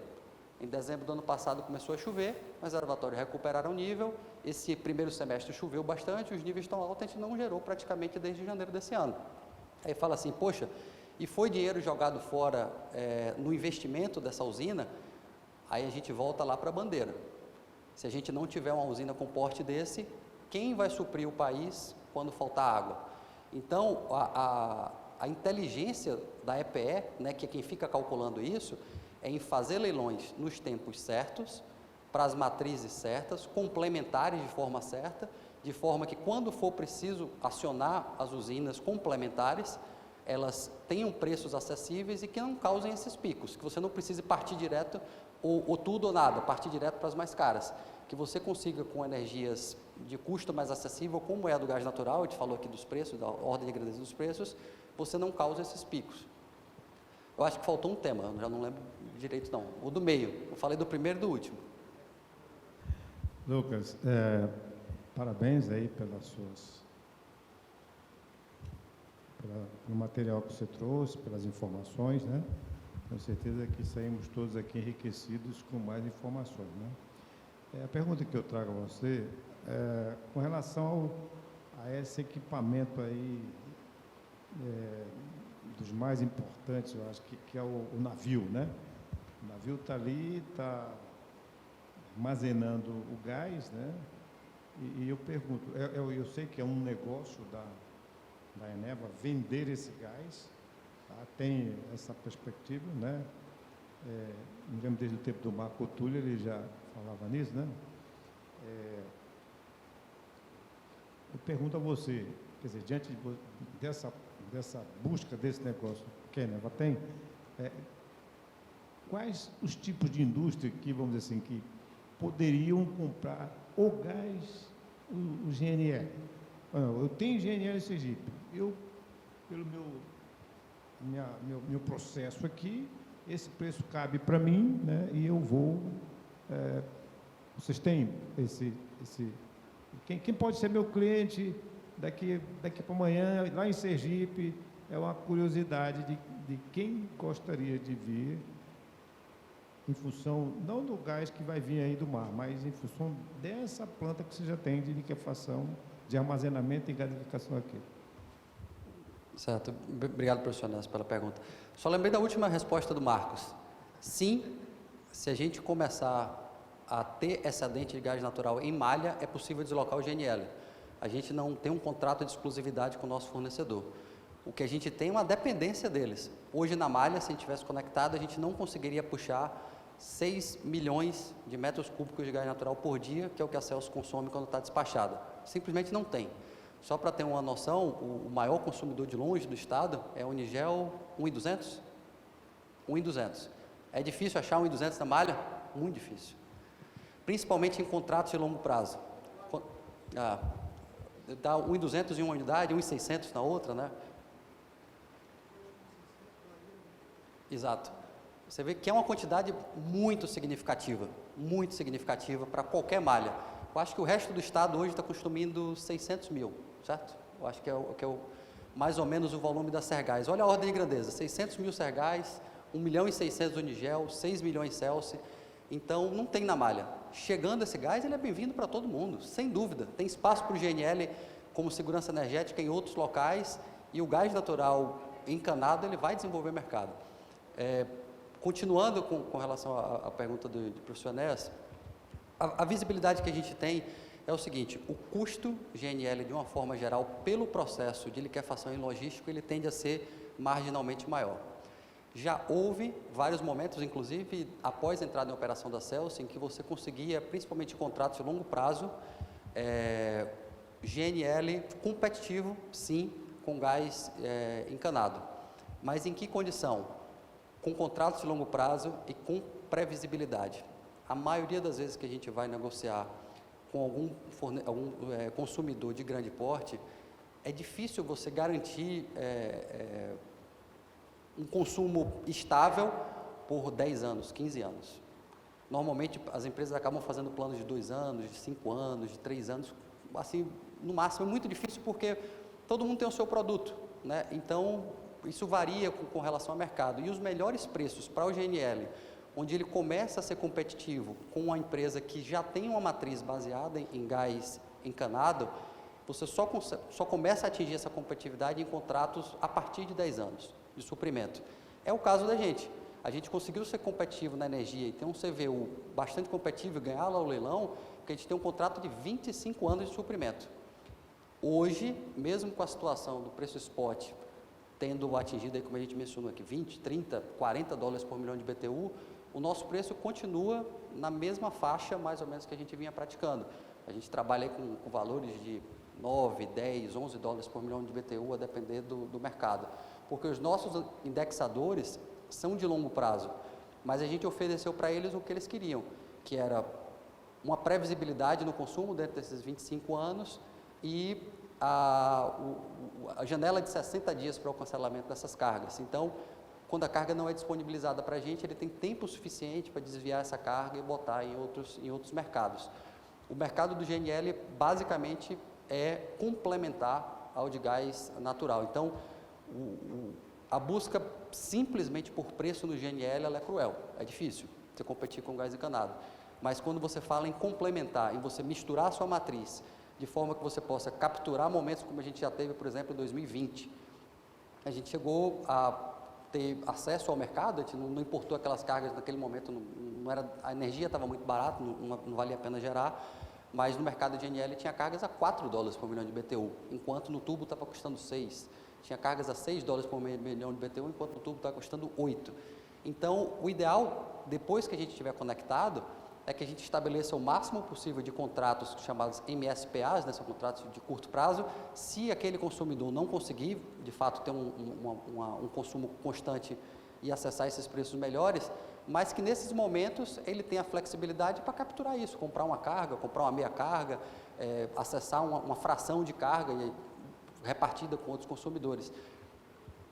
Em dezembro do ano passado começou a chover, mas os reservatórios recuperaram o nível. Esse primeiro semestre choveu bastante, os níveis estão altos, a gente não gerou praticamente desde janeiro desse ano. Aí fala assim, poxa, e foi dinheiro jogado fora no investimento dessa usina, aí a gente volta lá para a bandeira. Se a gente não tiver uma usina com porte desse, quem vai suprir o país quando faltar água? Então, a inteligência da EPE, né, que é quem fica calculando isso, é em fazer leilões nos tempos certos, para as matrizes certas, complementares de forma certa, de forma que quando for preciso acionar as usinas complementares, elas tenham preços acessíveis e que não causem esses picos, que você não precise partir direto, ou tudo ou nada, partir direto para as mais caras, que você consiga com energias de custo mais acessível, como é a do gás natural, a gente falou aqui dos preços, da ordem de grandeza dos preços, você não causa esses picos. Eu acho que faltou um tema, eu já não lembro direito não, o do meio, eu falei do primeiro e do último. Lucas, parabéns aí pelo material que você trouxe, pelas informações, né? Tenho certeza que saímos todos aqui enriquecidos com mais informações, né? A pergunta que eu trago a você é com relação a esse equipamento aí, dos mais importantes, eu acho que é o navio, né? O navio está ali, está armazenando o gás, né? E eu pergunto, eu sei que é um negócio da Eneva vender esse gás, tá? Tem essa perspectiva, né? Me lembro desde o tempo do Marco Túlio, ele já falava nisso, né? Eu pergunto a você, quer dizer, diante dessa busca desse negócio que a Eneva tem, quais os tipos de indústria que, vamos dizer assim, que poderiam comprar o gás, o GNL? Eu tenho GNL em Sergipe, pelo meu processo aqui, esse preço cabe para mim, né, e eu vou... vocês têm quem pode ser meu cliente daqui para amanhã, lá em Sergipe? É uma curiosidade de quem gostaria de vir em função, não do gás que vai vir aí do mar, mas em função dessa planta que você já tem de liquefação, de armazenamento e gasificação aqui. Certo. Obrigado, professor Nelson, pela pergunta. Só lembrei da última resposta do Marcos. Sim, se a gente começar a ter excedente de gás natural em malha, é possível deslocar o GNL. A gente não tem um contrato de exclusividade com o nosso fornecedor. O que a gente tem é uma dependência deles. Hoje, na malha, se a gente tivesse conectado, a gente não conseguiria puxar 6 milhões de metros cúbicos de gás natural por dia, que é o que a Celso consome quando está despachada. Simplesmente não tem. Só para ter uma noção, o maior consumidor de longe do estado é a Unigel 1.200. 1.200. É difícil achar 1.200 na malha? Muito difícil. Principalmente em contratos de longo prazo. Dá 1.200 em uma unidade, 1.600 na outra, né? Exato. Você vê que é uma quantidade muito significativa para qualquer malha. Eu acho que o resto do estado hoje está consumindo 600 mil, certo? Eu acho que mais ou menos o volume da Sergás. Olha a ordem de grandeza, 600 mil Sergás, 1.600.000 Unigel, 6 milhões Celsi. Então, não tem na malha. Chegando esse gás, ele é bem-vindo para todo mundo, sem dúvida. Tem espaço para o GNL como segurança energética em outros locais, e o gás natural encanado, ele vai desenvolver mercado. Continuando com relação à pergunta do professor Enéas, a visibilidade que a gente tem é o seguinte: o custo GNL, de uma forma geral, pelo processo de liquefação e logístico, ele tende a ser marginalmente maior. Já houve vários momentos, inclusive após a entrada em operação da Celsi, em que você conseguia, principalmente contratos de longo prazo, GNL competitivo, sim, com gás encanado. Mas em que condição? Com contratos de longo prazo e com previsibilidade. A maioria das vezes que a gente vai negociar com algum consumidor de grande porte, é difícil você garantir um consumo estável por 10 anos, 15 anos. Normalmente, as empresas acabam fazendo planos de 2 anos, de 5 anos, de 3 anos, assim, no máximo. É muito difícil porque todo mundo tem o seu produto, né? Então, isso varia com relação ao mercado. E os melhores preços para o GNL, onde ele começa a ser competitivo com uma empresa que já tem uma matriz baseada em gás encanado, você só começa a atingir essa competitividade em contratos a partir de 10 anos de suprimento. É o caso da gente. A gente conseguiu ser competitivo na energia e ter um CVU bastante competitivo e ganhar lá o leilão, porque a gente tem um contrato de 25 anos de suprimento. Hoje, mesmo com a situação do preço spot tendo atingido, aí, como a gente mencionou aqui, 20, 30, 40 dólares por milhão de BTU, o nosso preço continua na mesma faixa, mais ou menos, que a gente vinha praticando. A gente trabalha aí com valores de 9, 10, 11 dólares por milhão de BTU, a depender do mercado. Porque os nossos indexadores são de longo prazo, mas a gente ofereceu para eles o que eles queriam, que era uma previsibilidade no consumo dentro desses 25 anos e a janela de 60 dias para o cancelamento dessas cargas. Então, quando a carga não é disponibilizada para a gente, ele tem tempo suficiente para desviar essa carga e botar em outros mercados. O mercado do GNL, basicamente, é complementar ao de gás natural. Então, a busca simplesmente por preço no GNL, ela é cruel, é difícil você competir com gás encanado. Mas quando você fala em complementar, em você misturar a sua matriz, de forma que você possa capturar momentos como a gente já teve, por exemplo, em 2020, a gente chegou a ter acesso ao mercado, a gente não importou aquelas cargas naquele momento, a energia estava muito barata, não valia a pena gerar, mas no mercado de GNL tinha cargas a 4 dólares por milhão de BTU, enquanto no tubo estava custando 6. Tinha cargas a 6 dólares por milhão de BTU, enquanto no tubo estava custando 8. Então, o ideal, depois que a gente estiver conectado, é que a gente estabeleça o máximo possível de contratos chamados MSPAs, né, são contratos de curto prazo. Se aquele consumidor não conseguir, de fato, ter um consumo constante e acessar esses preços melhores, mas que nesses momentos ele tenha flexibilidade para capturar isso, comprar uma carga, comprar uma meia carga, acessar uma fração de carga repartida com outros consumidores.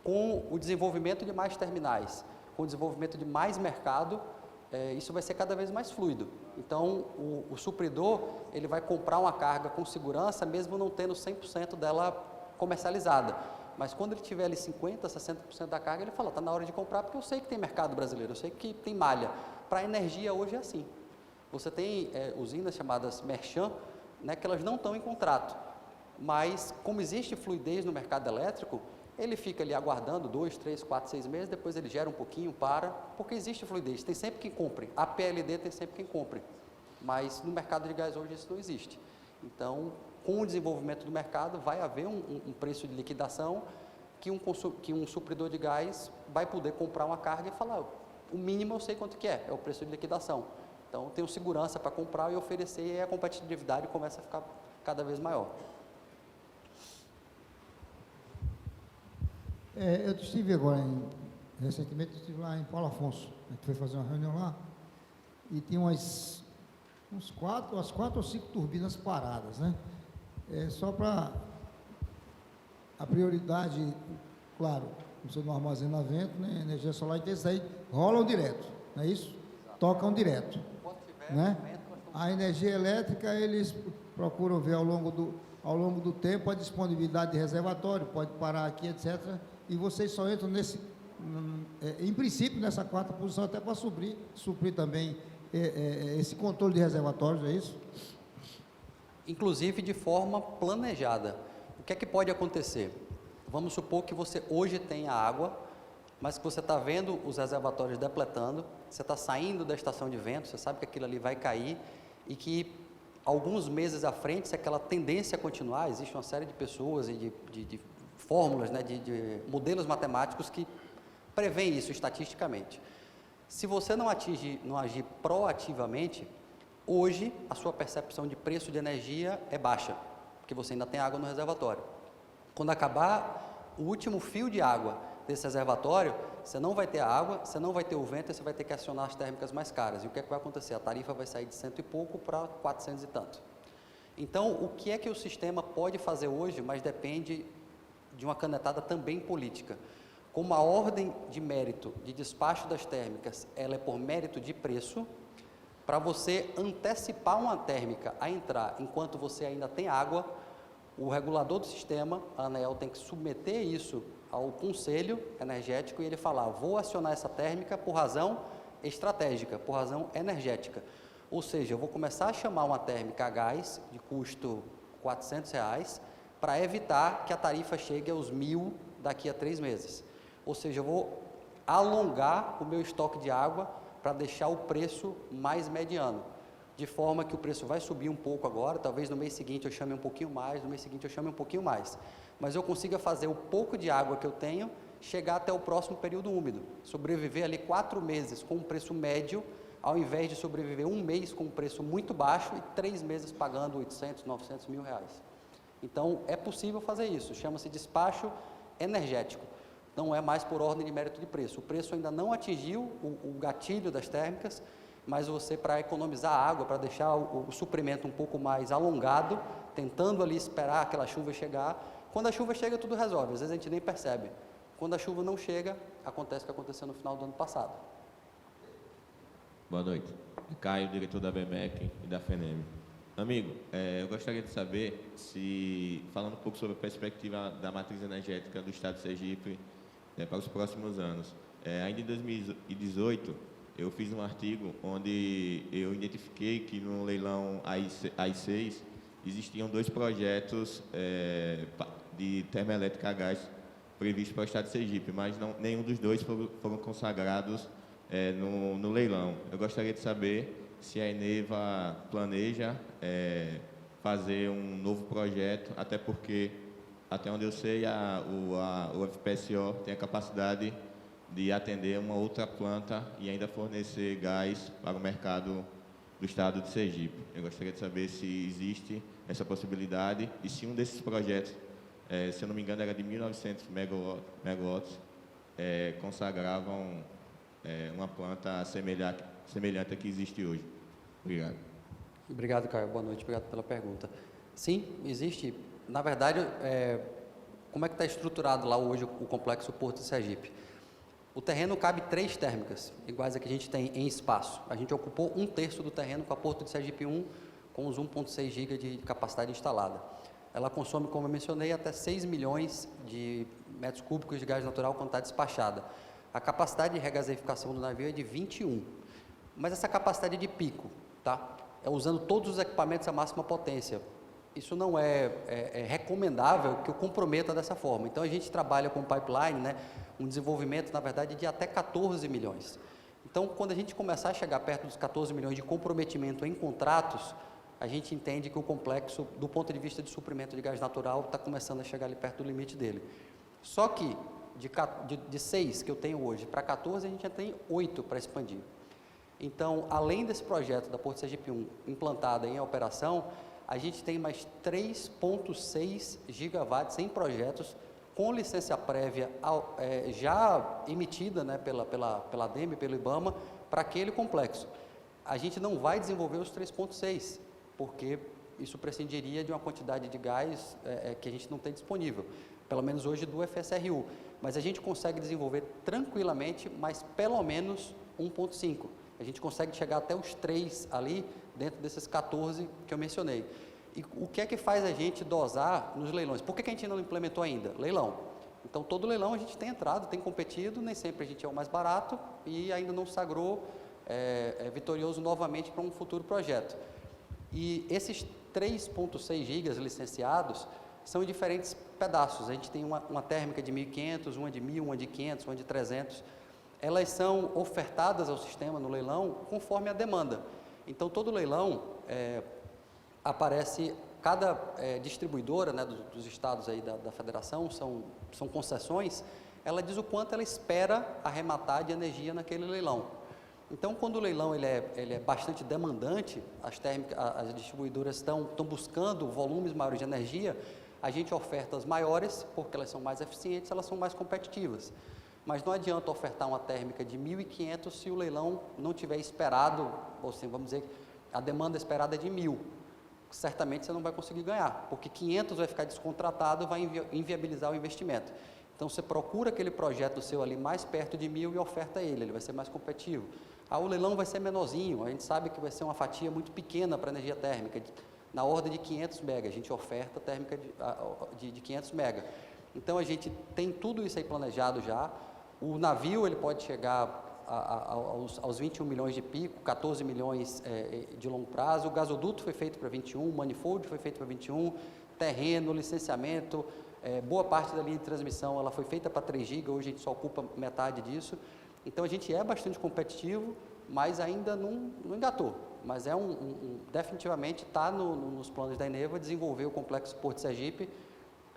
Com o desenvolvimento de mais terminais, com o desenvolvimento de mais mercado, isso vai ser cada vez mais fluido. Então, o supridor, ele vai comprar uma carga com segurança, mesmo não tendo 100% dela comercializada. Mas quando ele tiver ali 50%, 60% da carga, ele fala, está na hora de comprar, porque eu sei que tem mercado brasileiro, eu sei que tem malha. Para a energia, hoje é assim. Você tem usinas chamadas Merchan, né, que elas não estão em contrato. Mas, como existe fluidez no mercado elétrico, ele fica ali aguardando 2, 3, 4, 6 meses, depois ele gera um pouquinho, porque existe fluidez, tem sempre quem compre. A PLD tem sempre quem compre, mas no mercado de gás hoje isso não existe. Então, com o desenvolvimento do mercado, vai haver um preço de liquidação que um supridor de gás vai poder comprar uma carga e falar, o mínimo eu sei quanto que é o preço de liquidação. Então, eu tenho segurança para comprar e oferecer, e a competitividade começa a ficar cada vez maior. Eu estive agora, recentemente, eu estive lá em Paulo Afonso, a gente foi fazer uma reunião lá, e tinha umas 4 ou 5 turbinas paradas, né? Só para a prioridade, claro, você não armazena vento, né? Energia solar, e desses aí rolam direto, não é isso? Tocam direto. Quando tiver né? momento, nós A energia elétrica, eles procuram ver ao longo do tempo a disponibilidade de reservatório, pode parar aqui, etc. E vocês só entram em princípio, nessa quarta posição, até para suprir também esse controle de reservatórios, é isso? Inclusive de forma planejada. O que é que pode acontecer? Vamos supor que você hoje tenha água, mas que você está vendo os reservatórios depletando, você está saindo da estação de vento, você sabe que aquilo ali vai cair e que alguns meses à frente, se aquela tendência continuar, existe uma série de pessoas e de fórmulas, né, de modelos matemáticos que prevêem isso estatisticamente. Se você não agir proativamente, hoje a sua percepção de preço de energia é baixa, porque você ainda tem água no reservatório. Quando acabar o último fio de água desse reservatório, você não vai ter água, você não vai ter o vento, e você vai ter que acionar as térmicas mais caras. E o que é que vai acontecer? A tarifa vai sair de 100 e pouco para 400 e tanto. Então, o que é que o sistema pode fazer hoje, mas depende de uma canetada também política. Como a ordem de mérito de despacho das térmicas, ela é por mérito de preço, para você antecipar uma térmica a entrar enquanto você ainda tem água, o regulador do sistema, a ANEEL, tem que submeter isso ao conselho energético e ele falar, vou acionar essa térmica por razão estratégica, por razão energética. Ou seja, eu vou começar a chamar uma térmica a gás de custo R$400 para evitar que a tarifa chegue aos 1.000 daqui a 3 meses. Ou seja, eu vou alongar o meu estoque de água para deixar o preço mais mediano, de forma que o preço vai subir um pouco agora, talvez no mês seguinte eu chame um pouquinho mais, no mês seguinte eu chame um pouquinho mais, mas eu consiga fazer o pouco de água que eu tenho chegar até o próximo período úmido, sobreviver ali 4 meses com um preço médio, ao invés de sobreviver um mês com um preço muito baixo e 3 meses pagando 800, 900 mil reais. Então, é possível fazer isso, chama-se despacho energético. Não é mais por ordem de mérito de preço. O preço ainda não atingiu o gatilho das térmicas, mas você, para economizar água, para deixar o suprimento um pouco mais alongado, tentando ali esperar aquela chuva chegar, quando a chuva chega tudo resolve, às vezes a gente nem percebe. Quando a chuva não chega, acontece o que aconteceu no final do ano passado. Boa noite. Caio, diretor da BMEC e da FENEM. Amigo, eu gostaria de saber se, falando um pouco sobre a perspectiva da matriz energética do Estado de Sergipe, para os próximos anos. Ainda em 2018, eu fiz um artigo onde eu identifiquei que no leilão AI6 existiam 2 projetos de termoelétrica a gás previstos para o Estado de Sergipe, mas nenhum dos 2 foram consagrados no leilão. Eu gostaria de saber se a Eneva planeja fazer um novo projeto, até porque, até onde eu sei, o FPSO tem a capacidade de atender uma outra planta e ainda fornecer gás para o mercado do Estado de Sergipe. Eu gostaria de saber se existe essa possibilidade e se um desses projetos, se eu não me engano, era de 1.900 megawatts, consagravam uma planta semelhante à que existe hoje. Obrigado. Obrigado, Caio. Boa noite. Obrigado pela pergunta. Sim, existe. Na verdade, como é que está estruturado lá hoje o complexo Porto de Sergipe? O terreno cabe 3 térmicas, iguais a que a gente tem em espaço. A gente ocupou 1/3 do terreno com a Porto de Sergipe 1, com os 1,6 GB de capacidade instalada. Ela consome, como eu mencionei, até 6 milhões de metros cúbicos de gás natural quando está despachada. A capacidade de regasificação do navio é de 21. Mas essa capacidade de pico, tá? Usando todos os equipamentos à máxima potência. Isso não é recomendável que eu comprometa dessa forma. Então, a gente trabalha com pipeline, né, um desenvolvimento, na verdade, de até 14 milhões. Então, quando a gente começar a chegar perto dos 14 milhões de comprometimento em contratos, a gente entende que o complexo, do ponto de vista de suprimento de gás natural, está começando a chegar ali perto do limite dele. Só que, de 6 que eu tenho hoje para 14, a gente já tem 8 para expandir. Então, além desse projeto da Porto Sergipe 1 implantada em operação, a gente tem mais 3,6 gigawatts em projetos com licença prévia já emitida, né, pela ADEME, pelo IBAMA, para aquele complexo. A gente não vai desenvolver os 3,6, porque isso prescindiria de uma quantidade de gás que a gente não tem disponível, pelo menos hoje do FSRU. Mas a gente consegue desenvolver tranquilamente, mas pelo menos 1,5. A gente consegue chegar até os 3 ali dentro desses 14 que eu mencionei. E o que é que faz a gente dosar nos leilões? Por que a gente não implementou ainda? Leilão. Então, todo leilão a gente tem entrado, tem competido, nem sempre a gente é o mais barato e ainda não sagrou vitorioso novamente para um futuro projeto. E esses 3,6 gigas licenciados são em diferentes pedaços. A gente tem uma térmica de 1.500, uma de 1.000, uma de 500, uma de 300. Elas são ofertadas ao sistema no leilão conforme a demanda. Então, todo leilão aparece, cada distribuidora, né, dos estados aí da federação, são concessões, ela diz o quanto ela espera arrematar de energia naquele leilão. Então, quando o leilão ele é bastante demandante, as distribuidoras estão buscando volumes maiores de energia, a gente oferta as maiores, porque elas são mais eficientes, elas são mais competitivas. Mas não adianta ofertar uma térmica de 1.500 se o leilão não tiver esperado, ou seja, vamos dizer, a demanda esperada é de 1.000. Certamente você não vai conseguir ganhar, porque 500 vai ficar descontratado, vai inviabilizar o investimento. Então, você procura aquele projeto seu ali mais perto de 1.000 e oferta ele vai ser mais competitivo. O leilão vai ser menorzinho, a gente sabe que vai ser uma fatia muito pequena para energia térmica, na ordem de 500 mega, a gente oferta térmica de 500 mega. Então, a gente tem tudo isso aí planejado já. O navio ele pode chegar aos 21 milhões de pico, 14 milhões de longo prazo. O gasoduto foi feito para 21, o manifold foi feito para 21, terreno, licenciamento, boa parte da linha de transmissão ela foi feita para 3 GB, hoje a gente só ocupa metade disso. Então, a gente é bastante competitivo, mas ainda não engatou. Mas definitivamente está nos planos da Eneva desenvolver o complexo Porto Sergipe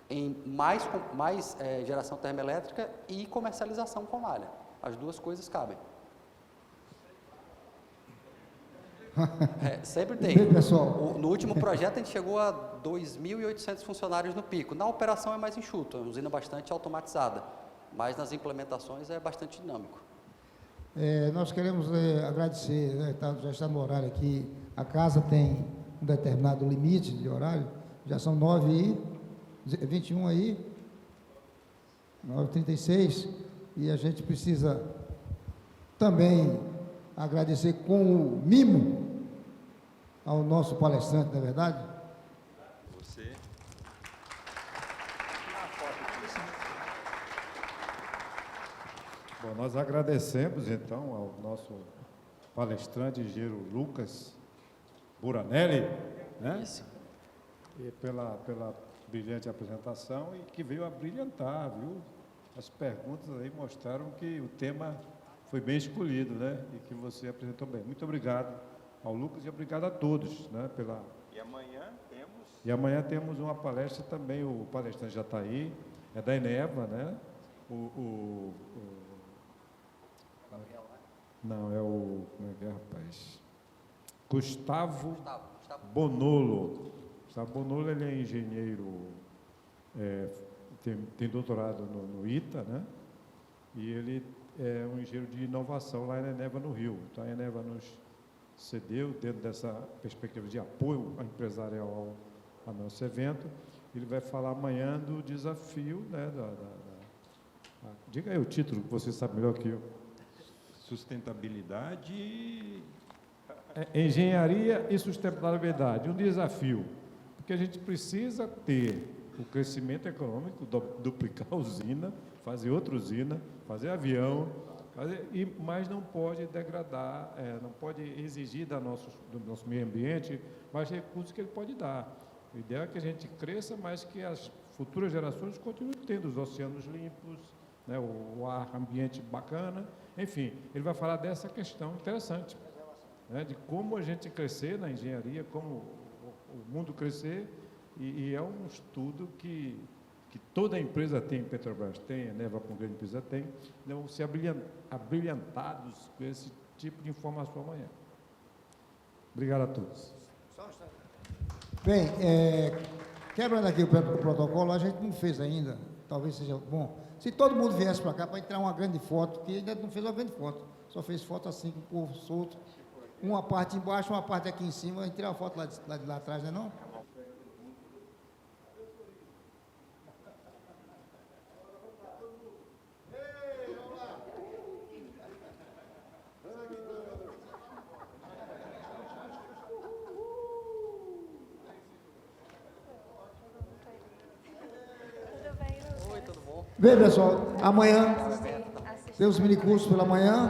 em mais geração termoelétrica e comercialização com malha. As duas coisas cabem. Sempre tem. Bem, pessoal. No último projeto, a gente chegou a 2.800 funcionários no pico. Na operação é mais enxuto, é uma usina bastante automatizada, mas nas implementações é bastante dinâmico. Nós queremos agradecer, né, já está no horário aqui, a casa tem um determinado limite de horário, já são 9h21 aí, 9h36, e a gente precisa também agradecer com o mimo ao nosso palestrante, não é verdade? Você. Bom, nós agradecemos, então, ao nosso palestrante, engenheiro Lucas Buranelli, né? Isso. E pela brilhante apresentação e que veio a brilhantar, viu? As perguntas aí mostraram que o tema foi bem escolhido, né? E que você apresentou bem. Muito obrigado ao Lucas e obrigado a todos, né? E amanhã temos uma palestra também, o palestrante já está aí, é da Eneva, né? Não, é o... Como é que é, rapaz? Gustavo Bonolo. Gustavo Bonolo, ele é engenheiro, tem doutorado no ITA, né? E ele é um engenheiro de inovação lá na Eneva, no Rio. Então, a Eneva nos cedeu, dentro dessa perspectiva de apoio empresarial ao nosso evento. Ele vai falar amanhã do desafio, né? Diga aí o título, que você sabe melhor que eu. Sustentabilidade. Engenharia e sustentabilidade, um desafio, porque a gente precisa ter o crescimento econômico, duplicar a usina, fazer outra usina, fazer avião, mas não pode degradar, não pode exigir do nosso meio ambiente mais recursos que ele pode dar. O ideal é que a gente cresça, mas que as futuras gerações continuem tendo os oceanos limpos, né, o ar ambiente bacana, enfim, ele vai falar dessa questão interessante, né, de como a gente crescer na engenharia, como o mundo crescer, e é um estudo que toda empresa tem, Petrobras tem, a Eneva com grande empresa tem, vão ser abrilhantados com esse tipo de informação amanhã. Obrigado a todos. Bem, quebrando aqui o protocolo, a gente não fez ainda, talvez seja bom, se todo mundo viesse para cá para entrar uma grande foto, que ainda não fez uma grande foto, só fez foto assim com o povo solto, uma parte embaixo, uma parte aqui em cima, a gente tira a foto lá de lá atrás, não é não? Bem, pessoal, amanhã temos minicursos pela manhã.